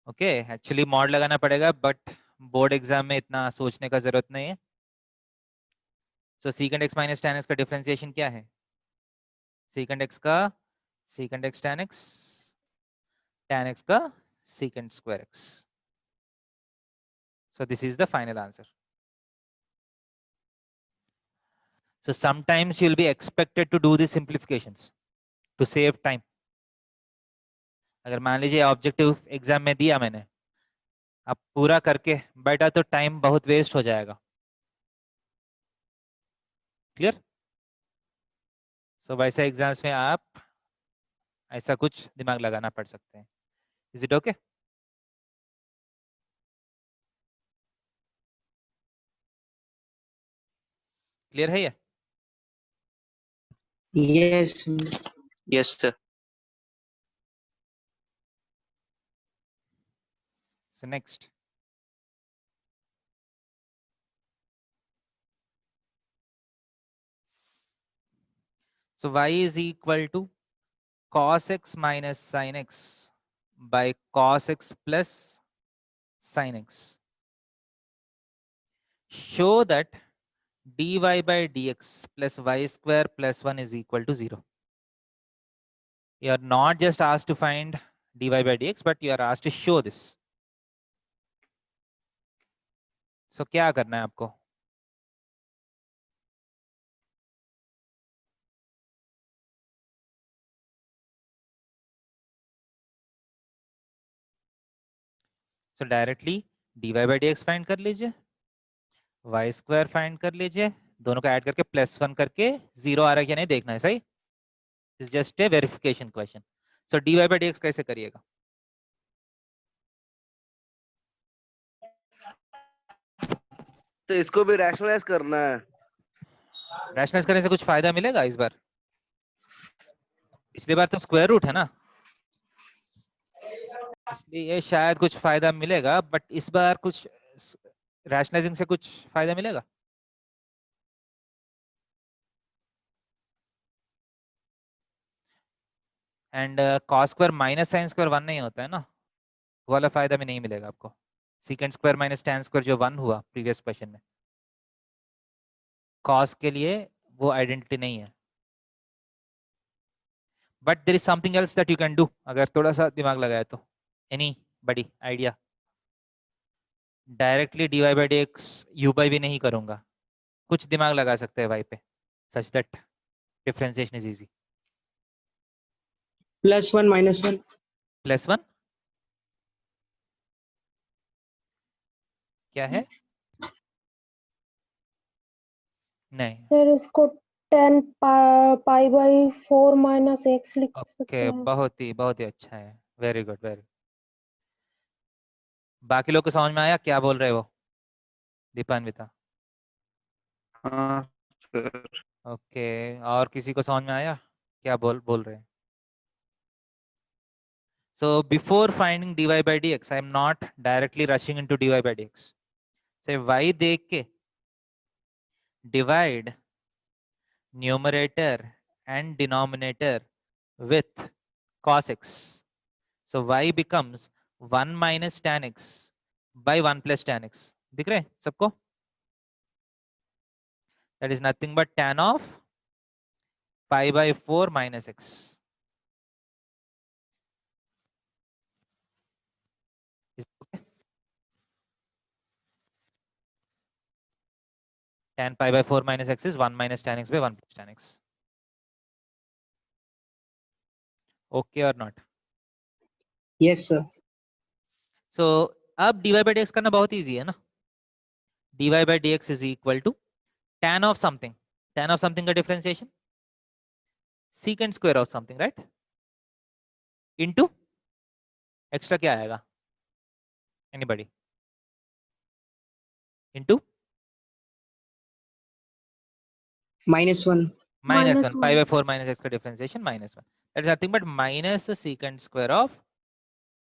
A: ओके एक्चुअली मॉड लगाना पड़ेगा बट बोर्ड एग्जाम में इतना सोचने का जरूरत नहीं है. So secant x minus tan x का डिफरेंशिएशन क्या है? सीकेंट एक्स का सीकेंट एक्स tan x का secant square x. So this is the final answer. So sometimes you'll be expected to do these simplifications to save time. अगर मान लीजिए objective exam में दिया मैंने, अब पूरा करके बैठा तो टाइम बहुत वेस्ट हो जाएगा. क्लियर? सो वैसे एग्जाम्स में आप ऐसा कुछ दिमाग लगाना पड़ सकते हैं. Is it okay? क्लियर है ये?
C: Yes.
E: Yes, sir.
A: So next. So y is equal to cos x minus sin x by cos x plus sin x. Show that dy by dx plus y square plus 1 is equal to 0. You are not just asked to find dy by dx, but you are asked to show this. So क्या करना है आपको? So directly dy by dx find कर लीजिए, y square find कर लीजिए, दोनों को ऐड करके +1 करके 0 आ रहा है क्या नहीं देखना है. सही? It's just a verification question. So dy by dx कैसे करिएगा?
D: तो इसको भी रैशनलाइज करना है.
A: रैशनलाइज करने से कुछ फायदा मिलेगा इस बार? पिछली बार तो स्क्वायर रूट है ना, इसलिए शायद कुछ फायदा मिलेगा बट इस बार कुछ रैशनलाइजिंग से कुछ फायदा मिलेगा? And cos square minus sine square 1 नहीं होता है ना, वो वाला फायदा भी नहीं मिलेगा आपको. Secant square minus tan square जो 1 हुआ प्रीवियस क्वेश्चन में, कॉस के लिए वो आइडेंटिटी नहीं है. But there is something else that you can do अगर थोड़ा सा दिमाग लगाए तो. Anybody idea? Directly dy by dx u by भी नहीं करूंगा, कुछ दिमाग लगा सकते हैं y पे such that differentiation is easy.
C: +1 -1.
A: +1 क्या है? नहीं.
B: सर इसको 10 पाई बाई 4 माइनस एक्स लिख सकते
A: ओके
B: हैं.
A: बहुत ही अच्छा है. Very good very. बाकी लोग को समझ में आया क्या बोल रहे हो? दीपान्विता?
E: हाँ, sir.
A: ओके और किसी को समझ में आया? क्या बोल रहे हैं? So before finding dy by dx, I am not directly rushing into dy by dx. So y देख के divide numerator and denominator with cos x. So y becomes 1 minus tan x by 1 plus tan x. दिख रहे हैं सबको? That is nothing but tan of pi by 4 minus x. Is it okay? Tan pi by 4 minus x is 1 minus tan x by 1 plus tan x. Okay or not?
C: Yes, sir.
A: So अब dy by dx करना बहुत easy है ना? dy by dx is equal to tan of something. Tan of something का differentiation secant square of something, right? Into extra क्या आएगा? Anybody? Into
C: -1.
A: minus
B: Minus
A: 1. Pi by
B: 1.
A: 4 minus x का differentiation minus 1. That is nothing but minus the secant square of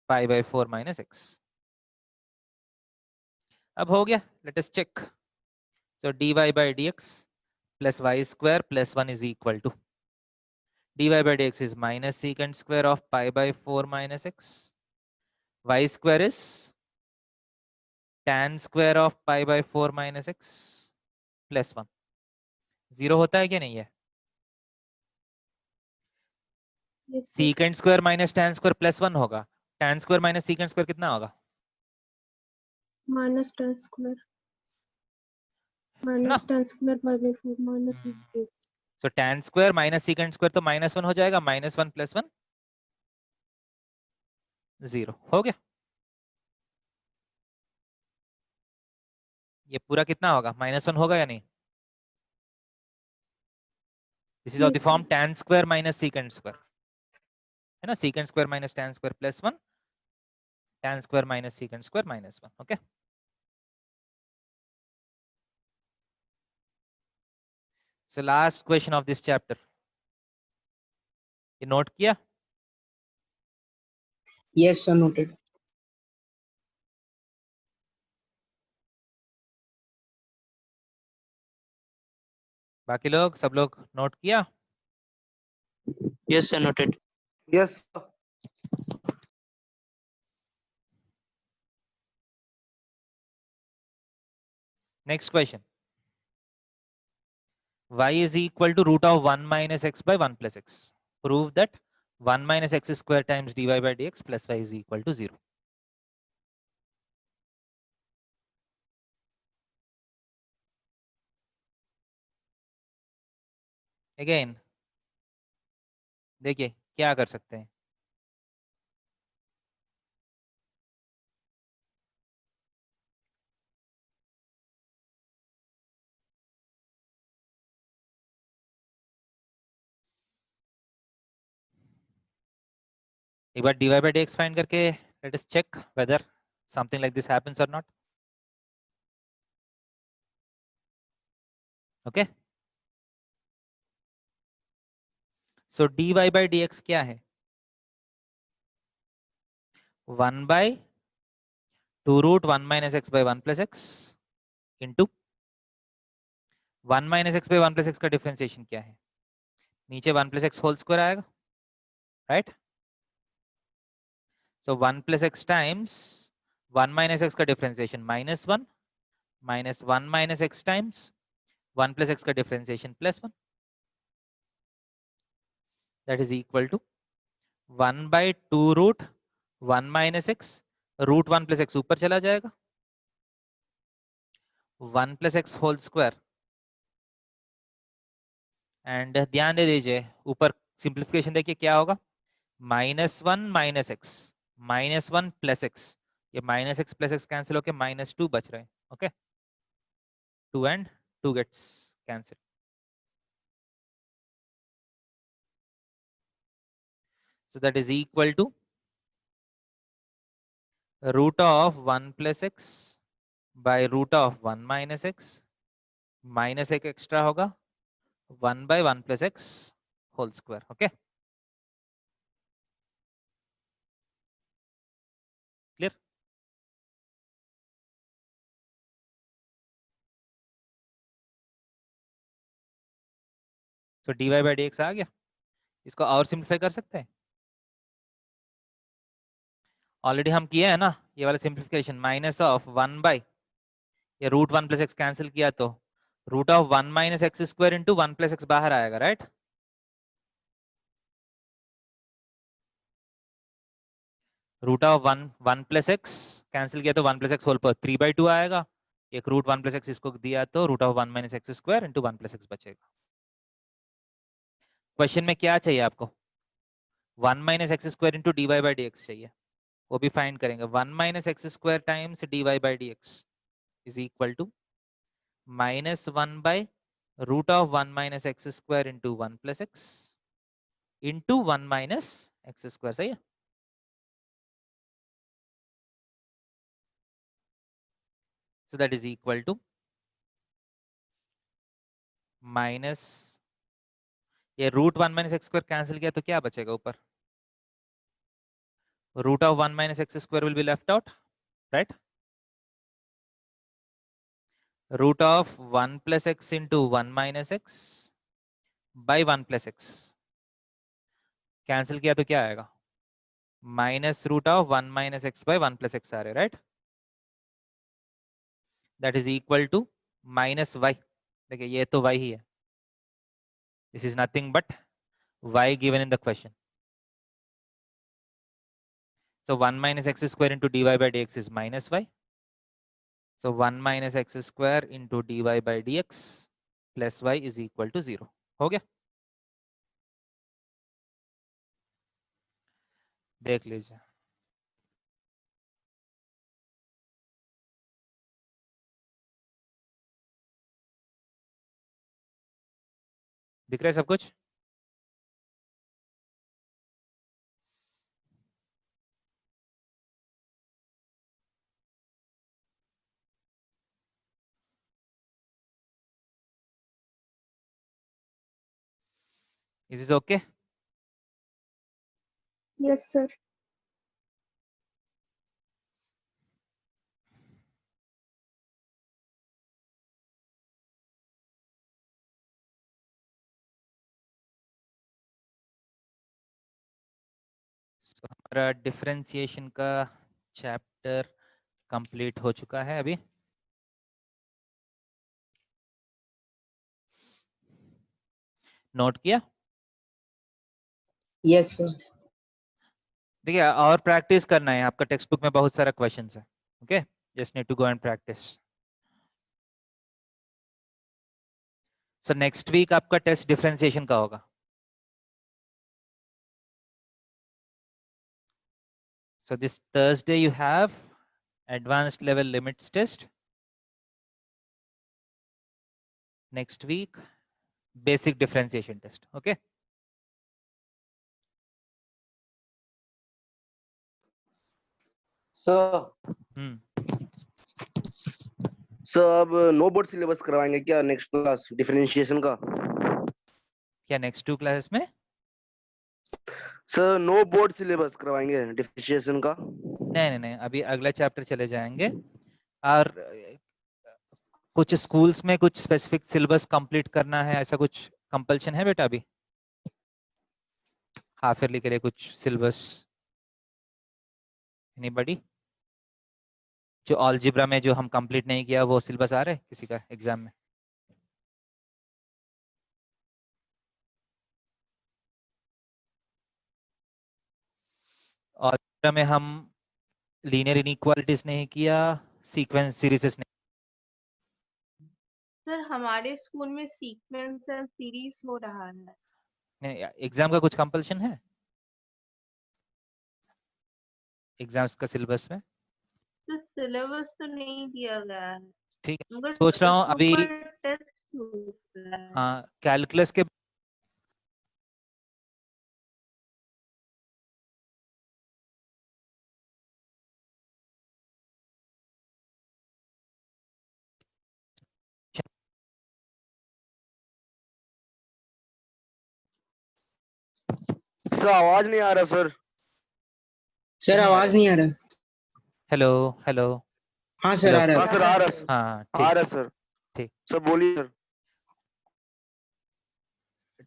A: pi by 4 minus x. अब हो गया. Let us check. So dy by dx plus y square plus 1 is equal to dy by dx is minus secant square of pi by 4 minus x. Y square is tan square of pi by 4 minus x plus 1. 0 होता है क्या नहीं है?
B: Yes, sir.
A: Secant square minus tan square plus 1 होगा. Tan square minus secant square कितना होगा?
B: Minus tan square.
A: है ना?
B: Minus tan square pi by 4 minus 1.
A: Hmm. So tan square minus secant square तो minus 1 हो जाएगा. minus 1 plus 1 0 हो गया. ये पूरा कितना होगा? -1 होगा या नहीं? This is of the
B: Yes,
A: form
B: sir.
A: tan square minus secant square. है ना? Secant square minus tan square plus 1. Tan square minus secant square minus 1. Okay. So last question of this chapter. ये note किया?
C: Yes, sir. Noted.
A: बाकी लोग सब लोग note किया?
C: Yes, sir. Noted.
D: Yes. Sir.
A: Next question. Y is equal to root of 1 minus x by 1 plus x. Prove that 1 minus x square times dy by dx plus y is equal to 0. Again, देखिए क्या कर सकते हैं. एक बार dy by dx find करके let us check whether something like this happens or not. Okay. So dy by dx क्या है? 1 by 2 root 1 minus x by 1 plus x into 1 minus x by 1 plus x का differentiation क्या है? नीचे 1 plus x whole square आएगा, right? So 1 plus x times 1 minus x का differentiation -1 minus 1 minus x times 1 plus x का differentiation +1. That is equal to 1 by 2 root 1 minus x root 1 plus x ऊपर चला जाएगा 1 plus x whole square and ध्यान दे दीजिए ऊपर simplification देखिए क्या होगा -1 minus x -1 plus x. ये -x plus x कैंसिल होके -2 बच रहे हैं. Okay, 2 and 2 gets cancelled. So that is equal to root of 1 plus x by root of 1 minus x minus एक एक्स्ट्रा होगा 1 by 1 plus x whole square. Okay, clear? तो dy by dx आ गया. इसको और सिंप्लीफाई कर सकते हैं. ऑलरेडी हम किए हैं ना ये वाला सिंप्लीफिकेशन. माइनस ऑफ 1 बाई ये रूट 1 प्लस एक्स कैंसिल किया तो root of 1 minus x square into 1 plus x बाहर आएगा, right? Root of 1 plus x cancel किया तो 1 प्लस एक्स होल पर 3/2 आएगा. एक रूट 1 प्लस एक्स इसको दिया तो root of 1 minus x square into 1 plus x बचेगा. क्वेश्चन में क्या चाहिए आपको? 1 minus x square into d y by d x चाहिए. वो भी फाइंड करेंगे. 1 minus x square times d y by d x is equal to minus 1 by root of 1 minus x square into 1 plus x into 1 minus x square. सही है? So that is equal to minus ये root 1 minus x square cancel किया तो क्या बचेगा ऊपर? Root of 1 minus x square will be left out, right? Root of 1 plus x into 1 minus x by 1 plus x cancel किया तो क्या आएगा? Minus root of 1 minus x by 1 plus x आ रहे, right? That is equal to minus y. देखिए ये तो y ही है. This is nothing but why given in the question. So 1 minus x square into dy by dx is minus y. So 1 minus x square into dy by dx plus y is equal to 0. हो गया? देख लीजिए. दिख रहा है सब कुछ? Is this okay?
B: Yes, sir.
A: So, हमारा डिफरेंशिएशन का चैप्टर कंप्लीट हो चुका है अभी. नोट किया?
C: Yes sir.
A: देखिए और प्रैक्टिस करना है. आपका टेक्स्ट बुक में बहुत सारा क्वेश्चंस है. Okay, just need to go and practice. So next week आपका टेस्ट डिफरेंशिएशन का होगा. So this Thursday you have advanced level limits test. Next week basic differentiation test. Okay?
D: Sir sir अब know board syllabus करवाएंगे क्या next class differentiation का?
A: क्या next 2 classes में?
D: Sir know board syllabus करवाएंगे differentiation का?
A: नहीं, अभी अगला चैप्टर चले जाएंगे. और कुछ स्कूल्स में कुछ स्पेसिफिक सिलेबस कंप्लीट करना है, ऐसा कुछ कंपल्शन है बेटा अभी हाफ ईयरली के लिए कुछ सिलेबस? एनीबॉडी जो अलजेब्रा में जो हम कंप्लीट नहीं किया वो सिलेबस आ रहा है किसी का एग्जाम में? अलजेब्रा में हम लीनियर इनइक्वालिटीज नहीं किया, सीक्वेंस सीरीजेस नहीं.
F: सर हमारे स्कूल में सीक्वेंस एंड सीरीज हो रहा है.
A: नहीं, एग्जाम का कुछ कंपल्शन है एग्जाम्स का सिलेबस में?
F: तो सिलेबस तो नहीं दिया गया है.
A: ठीक है,
F: मगर
A: सोच रहा हूँ
F: उसके
A: अभी.
F: ऊपर टेस्ट होता है.
A: हाँ, कैलकुलस के
D: सर आवाज नहीं आ रहा सर।
C: सर
A: नहीं आ
C: आवाज
A: रहा।
C: नहीं आ रहा।
A: Hello hello.
C: हाँ सर
A: हेलो।
C: आ रहा
D: हाँ
C: है।
D: सर आ रहा सर।
A: हाँ
D: आ
A: ठीक
D: रहा सर।
A: ठीक।
D: सर बोलिए सर।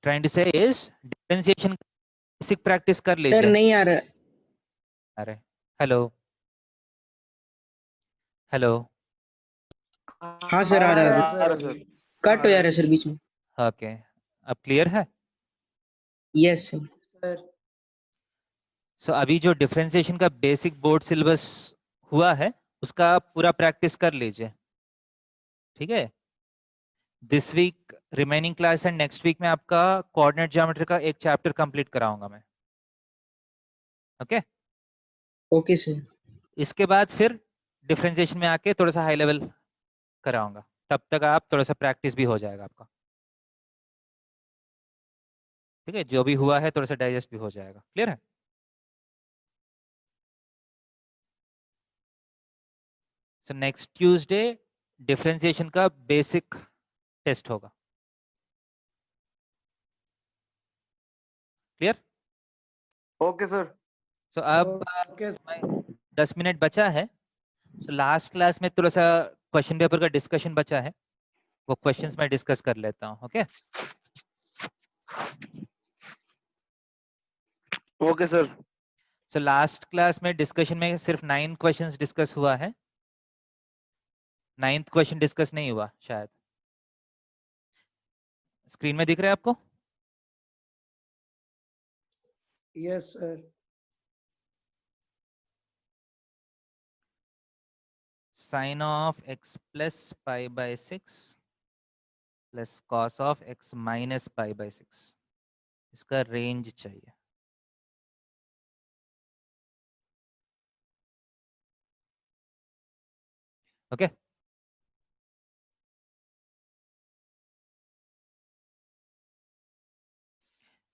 A: ट्राइंग टू से इज डिफरेंशिएशन बेसिक प्रैक्टिस कर
C: सर
A: लीजिए।
C: नहीं आ रहा।
A: अरे हेलो हेलो।
C: हाँ सर आ रहा है।
D: आ रहा सर।
C: कट हो जा रहा है सर बीच में।
A: ओके अब क्लियर है।
C: Yes sir.
A: सो अभी जो डिफरेंशिएशन का बेसिक बोर्ड सिलेबस हुआ है उसका पूरा प्रैक्टिस कर लीजिए, ठीक है। This week remaining class and next week में आपका कोऑर्डिनेट ज्योमेट्री का एक चैप्टर कंप्लीट कराऊंगा मैं, ओके।
C: Okay sir.
A: इसके बाद फिर डिफरेंशिएशन में आके थोड़ा सा हाई लेवल कराऊंगा, तब तक आप थोड़ा सा प्रैक्टिस भी हो जाएगा आपका, ठीक है। जो भी हुआ है थोड़ा सा डाइजेस्ट भी हो जाएगा, क्लियर है। सो नेक्स्ट ट्यूसडे डिफरेंशिएशन का बेसिक टेस्ट होगा, क्लियर।
D: Okay sir.
A: सो अब 10 मिनट बचा है। सो लास्ट क्लास में थोड़ा सा क्वेश्चन पेपर का डिस्कशन बचा है, वो क्वेश्चंस मैं डिस्कस कर लेता हूँ, okay.
D: Okay sir.
A: So last class में डिस्कशन में सिर्फ 9 क्वेश्चंस डिस्कस हुआ है, 9th क्वेश्चन डिस्कस नहीं हुआ शायद। स्क्रीन में दिख रहा है आपको।
G: Yes sir.
A: Sine of x plus pi by 6 plus cos of x minus pi by 6, इसका रेंज चाहिए। ओके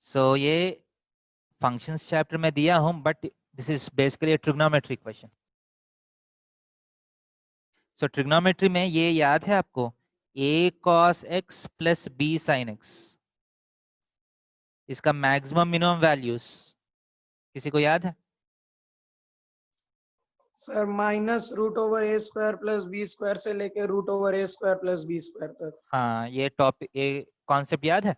A: सो ये फंक्शंस चैप्टर में दिया हूं, but this is basically trigonometry question. So trigonometry में ये याद है आपको, a cos x plus b sin x, इसका मैक्सिमम मिनिमम वैल्यूज किसी को याद है।
G: सर माइनस रूट ओवर ए स्क्वायर प्लस बी स्क्वायर से लेके रूट ओवर ए स्क्वायर प्लस बी स्क्वायर तक।
A: हाँ ये टॉपिक, ये कॉन्सेप्ट याद है।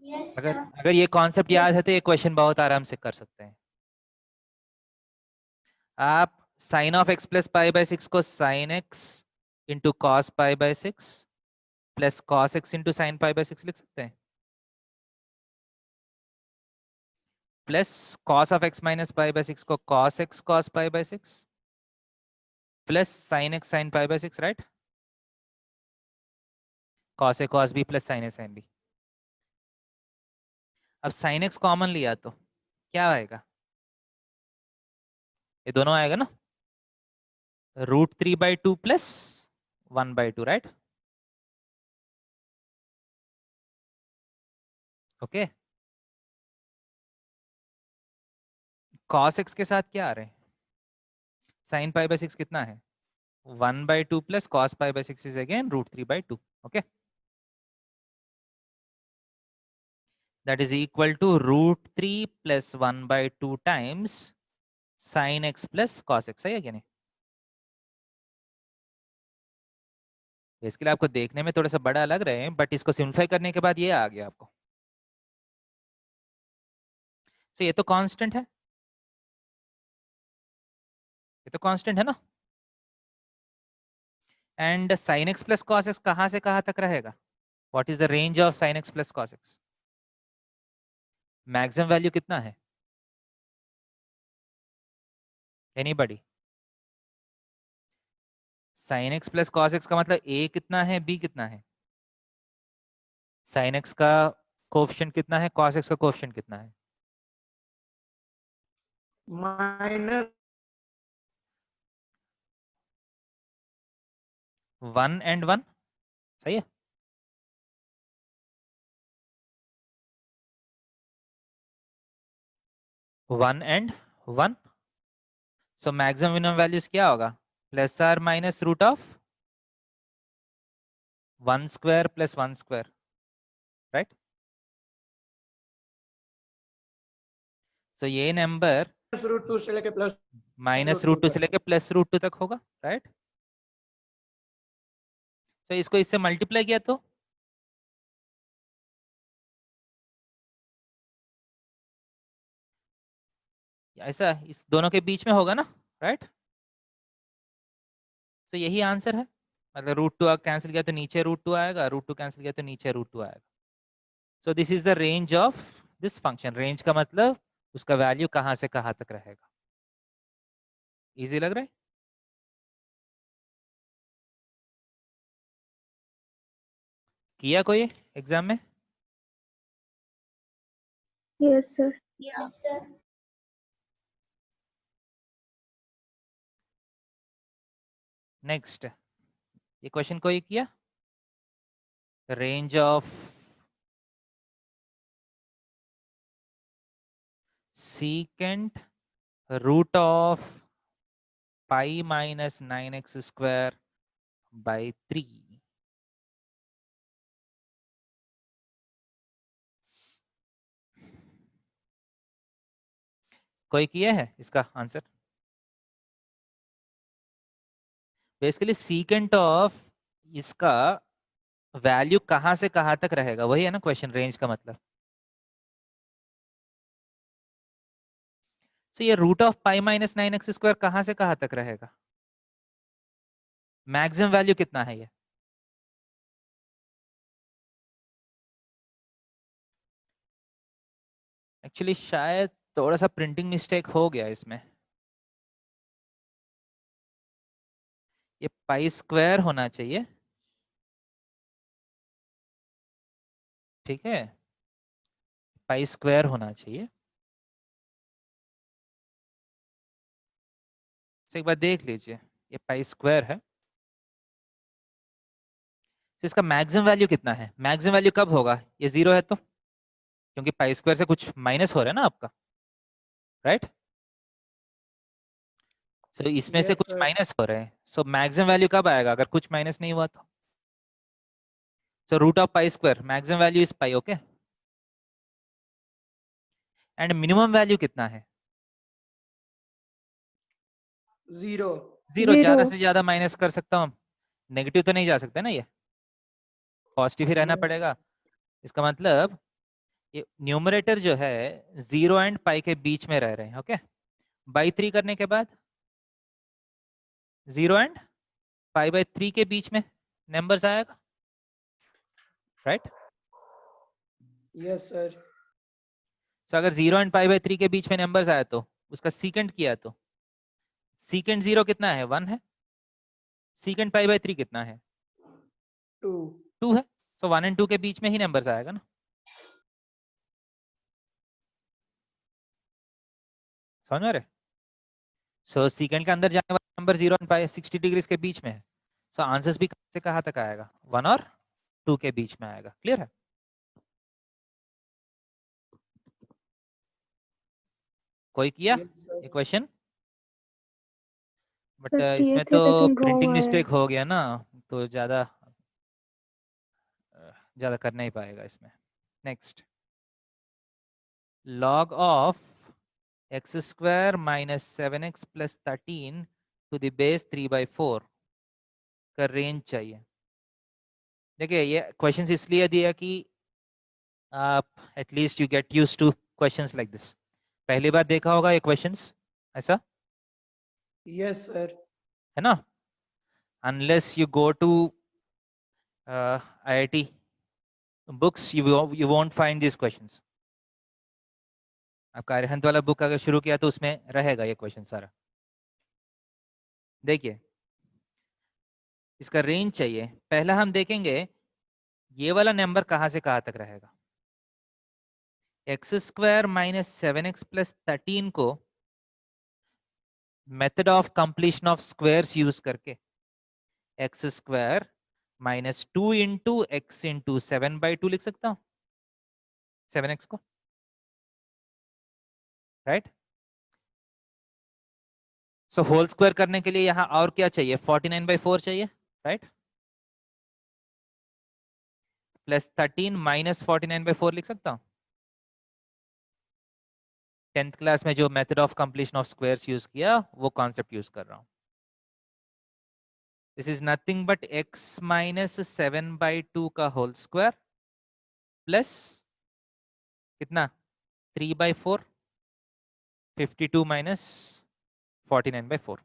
H: यस
A: अगर
H: सर।
A: अगर ये कॉन्सेप्ट याद है तो ये क्वेश्चन बहुत आराम से कर सकते हैं आप। Sine of x plus pi by 6 को sine x into cos pi by 6 plus cos x into sine pi by 6 लिख सकते हैं, plus cos of x minus pi by 6 को cos x cos pi by 6 plus sine x sine pi by 6, right. Cos A cos B plus sine A sine B. अब sine x common लिया तो क्या आएगा, ये दोनों आएगा ना, √3/2 plus 1/2, right. Okay cos x के साथ क्या आ रहे हैं, साइन पाई बाय 6 कितना है, 1/2 plus cos pi by 6 is again √3/2, okay. That is equal to √3 plus 1/2 times sin x plus cos x, सही है क्या नहीं। इसके लिए आपको देखने में थोड़ा सा बड़ा लग रहे हैं, बट इसको सिंप्लीफाई करने के बाद ये आ गया आपको। so, ये तो कांस्टेंट है, ये तो कांस्टेंट है ना। And sin x plus cos x कहां से कहां तक रहेगा, what is the range of sin x plus cos x, maximum value कितना है, anybody. sin x plus cos x का मतलब a कितना है, b कितना है, sin x का कोएफिशिएंट कितना है, cos x का कोएफिशिएंट कितना है।
G: माइनस
A: 1 and 1, सही है। One and one, so maximum minimum values क्या होगा, plus or minus root of 1 square plus 1 square, right. So ये नंबर
G: √2 से लेके प्लस
A: माइनस
G: √2
A: √2 से
G: तक।
A: लेके प्लस √2 तक होगा, राइट? तो इसको इससे मल्टीप्लाई किया तो ऐसा इस दोनों के बीच में होगा ना, राइट? तो यही आंसर है। मतलब √2 कैंसिल किया तो नीचे √2 आएगा, √2 कैंसिल किया तो नीचे √2 आएगा। सो this is the range of this function. Range का मतलब उसका वैल्यू कहां से कहां तक रहेगा। इजी लग रहा है? किया कोई एग्जाम में?
B: Yes, sir.
H: Yes, sir.
A: Next, ये क्वेश्चन कोई किया? Range of secant root of pi minus 9x square by 3. कोई किया है इसका आंसर? बेसिकली सीकेंट ऑफ इसका वैल्यू कहां से कहां तक रहेगा, वही है ना क्वेश्चन, रेंज का मतलब। सो ये root of pi minus 9x square कहां से कहां तक रहेगा? मैक्सिमम वैल्यू कितना है ये? एक्चुअली शायद थोड़ा सा प्रिंटिंग मिस्टेक हो गया इसमें। ये पाई स्क्वायर होना चाहिए, ठीक है? पाई स्क्वायर होना चाहिए। तो एक बार देख लीजिए, ये पाई स्क्वायर है। तो इसका मैक्सिमम वैल्यू कितना है? मैक्सिमम वैल्यू कब होगा? ये 0 है तो, क्योंकि पाई स्क्वायर से कुछ माइनस हो रहा है ना आपका, राइट? सो इसमें से
G: Yes,
A: कुछ
G: sir.
A: माइनस हो रहे हैं। सो मैक्सिमम वैल्यू कब आएगा अगर कुछ माइनस नहीं हुआ तो? So root of pi square, maximum value is pi, okay? And minimum value कितना है?
G: 0.
A: 0। ज्यादा
B: 0.
A: से ज्यादा माइनस कर सकता हूँ, नेगेटिव तो नहीं जा सकता ना, ये पॉजिटिव ही रहना
G: Yes.
A: पड़ेगा। इसका मतलब ये न्यूमरेटर जो है 0 एंड पाई के बीच में रह रहे हैं, ओके? बाई 3 करने के बाद 0 एंड पाई बाई 3 के बीच में नंबर्स आएगा, राइट?
G: Yes, sir.
A: तो अगर 0 एंड पाई बाई 3 के बीच में नंबर्स आए तो उसका सीकेंट किया तो सीकेंट 0 कितना है? 1 है। सीकेंट पाई बाई 3 कितना है?
G: 2.
A: 2 है। सो 1 एंड 2 के बीच में ही नंबर्स आएगा ना। समझ में रहे? सो सीकेंट के अंदर जाने वाला नंबर 0 एंड पाई 60 डिग्री के बीच में है। सो आंसर्स भी कहां से कहां तक आएगा? 1 और 2 के बीच में आएगा। क्लियर है? कोई किया
G: Yes, sir.
A: ये क्वेश्चन? बट
B: Sir,
A: इसमें
B: TF
A: तो
B: लेकिन wrong
A: प्रिंटिंग
B: आया
A: मिस्टेक
B: है।
A: हो गया ना, तो ज्यादा कर नहीं पाएगा इसमें। Next, log of x square minus 7x plus 13 to the base 3/4 का रेंज चाहिए। देखिए ये क्वेश्चंस इसलिए दिया कि आप at least you get use two questions like this. पहली बार देखा होगा ये क्वेश्चंस ऐसा,
G: Yes, sir.
A: है ना? Unless you go to IIT books you won't find these questions. आपका अरिहंत वाला बुक अगर शुरू किया तो उसमें रहेगा ये क्वेश्चन सारा। देखिए इसका रेंज चाहिए। पहला हम देखेंगे ये वाला नंबर कहां से कहां तक रहेगा। X square minus 7x plus 13 को method of completion of squares use करके x square minus 2 into x into 7/2 लिख सकता हूं 7x को, राइट? सो होल स्क्वायर करने के लिए यहां और क्या चाहिए? 49/4 चाहिए, राइट? प्लस 13 माइनस 49/4 लिख सकता हूं। 10th क्लास में जो method of completion of squares use किया वो कॉन्सेप्ट यूज कर रहा हूँ. This is nothing but x minus 7/2 का होल स्क्वायर प्लस कितना 3/4 52 माइनस 49/4.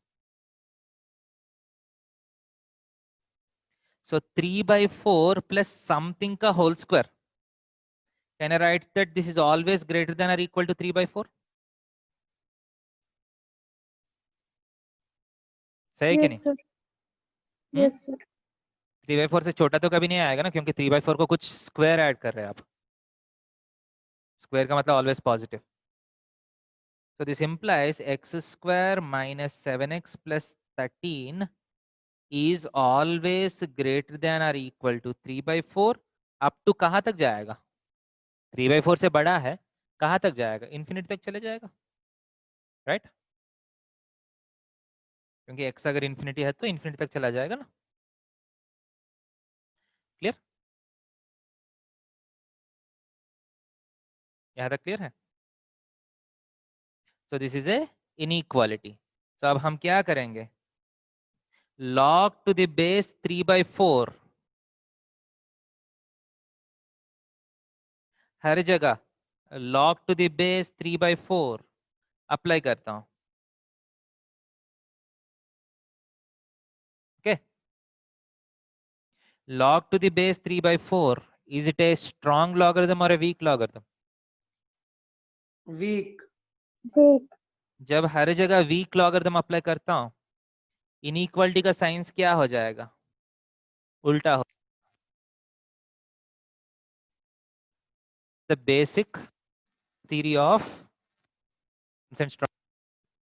A: So 3/4 plus something का whole square. Can I write that this is always greater than or equal to 3/4? सही है कि नहीं?
B: Yes, sir.
A: Hmm?
B: Yes, sir.
A: 3/4 से छोटा तो कभी नहीं आएगा ना, क्योंकि 3/4 को कुछ स्क्वायर ऐड कर रहे हैं आप. स्क्वायर का मतलब always positive. So this implies x square minus 7x plus 13 is always greater than or equal to 3/4. up to कहाँ तक जाएगा? 3/4 से बड़ा है, कहाँ तक जाएगा? इन्फिनिटी तक चले जाएगा, राइट? क्योंकि x अगर इन्फिनिटी है तो इन्फिनिटी तक चला जाएगा ना. क्लियर? यहाँ तक क्लियर है? So this is a inequality. So अब हम क्या करेंगे? log to the base 3/4 हर जगह log to the base 3/4 apply करता हूं. Okay, log to the base 3/4, is it a strong logarithm or a weak logarithm?
G: weak.
B: Weak.
A: जब हर जगह week logarithm apply करता हूं, इनइक्वालिटी का साइंस क्या हो जाएगा? उल्टा हो. द बेसिक थ्योरी ऑफ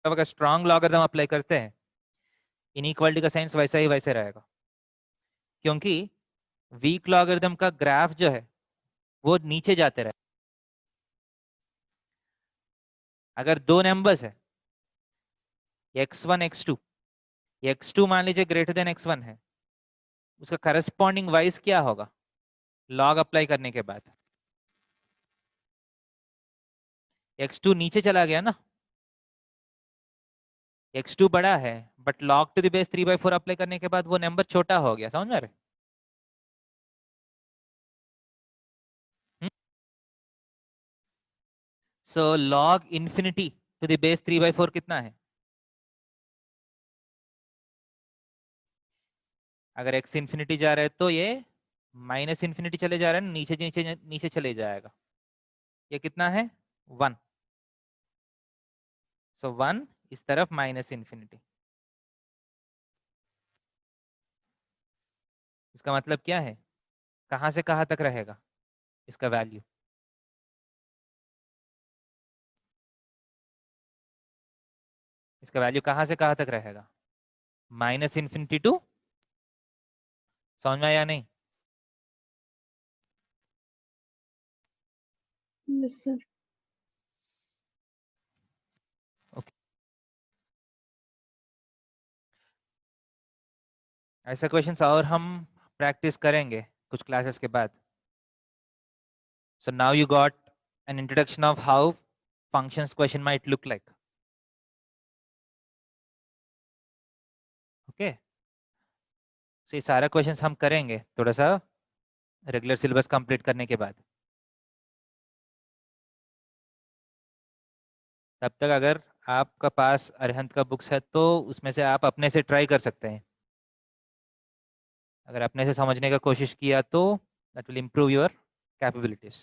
A: अगर स्ट्रॉन्ग लॉगरिथम अप्लाई करते हैं, इनइक्वालिटी का साइंस वैसा ही वैसे रहेगा, क्योंकि वीक लॉगरिथम का ग्राफ जो है वो नीचे जाते रहे. अगर दो नंबर्स है x1 x2, x2 मान लीजिए ग्रेटर देन x1 है, उसका करस्पॉन्डिंग वाइज क्या होगा? लॉग अप्लाई करने के बाद x2 नीचे चला गया ना, x2 बड़ा है, but log to the base 3/4 apply करने के बाद वो नंबर छोटा हो गया. समझ में आ रहे? So log infinity to the base 3/4 कितना है? अगर x इंफिनिटी जा रहा है तो ये माइनस इंफिनिटी चले जा रहा है, नीचे नीचे नीचे चले जाएगा. ये कितना है? 1. सो 1 इस तरफ माइनस इंफिनिटी. इसका मतलब क्या है? कहां से कहां तक रहेगा इसका वैल्यू? इसका वैल्यू कहां से कहां तक रहेगा? माइनस इंफिनिटी टू, समझ में आया नहीं?
B: Yes, sir.
A: ऐसा क्वेश्चंस और हम प्रैक्टिस करेंगे कुछ क्लासेस के बाद. So now you got an introduction of how functions question might look like. Okay, so ये सारा क्वेश्चंस हम करेंगे थोड़ा सा रेगुलर सिलेबस कंप्लीट करने के बाद. तब तक अगर आपका पास अरिहंत का बुक्स है तो उसमें से आप अपने से ट्राई कर सकते हैं. अगर अपने से समझने का कोशिश किया तो that will improve your capabilities.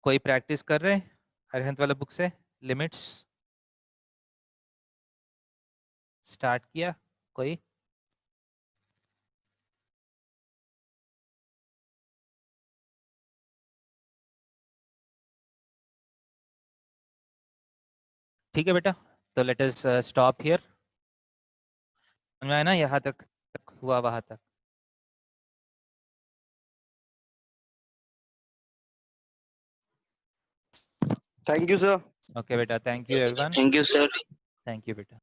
A: कोई प्रैक्टिस कर रहे हैं अरिहंत वाला बुक से? लिमिट्स स्टार्ट किया कोई? ठीक है बेटा, तो लेट अस स्टॉप हियर. समझ में आया ना? यहाँ तक हुआ, वहां तक.
D: Thank you, sir.
A: ओके बेटा, thank you everyone.
C: Thank you sir.
A: Thank you बेटा.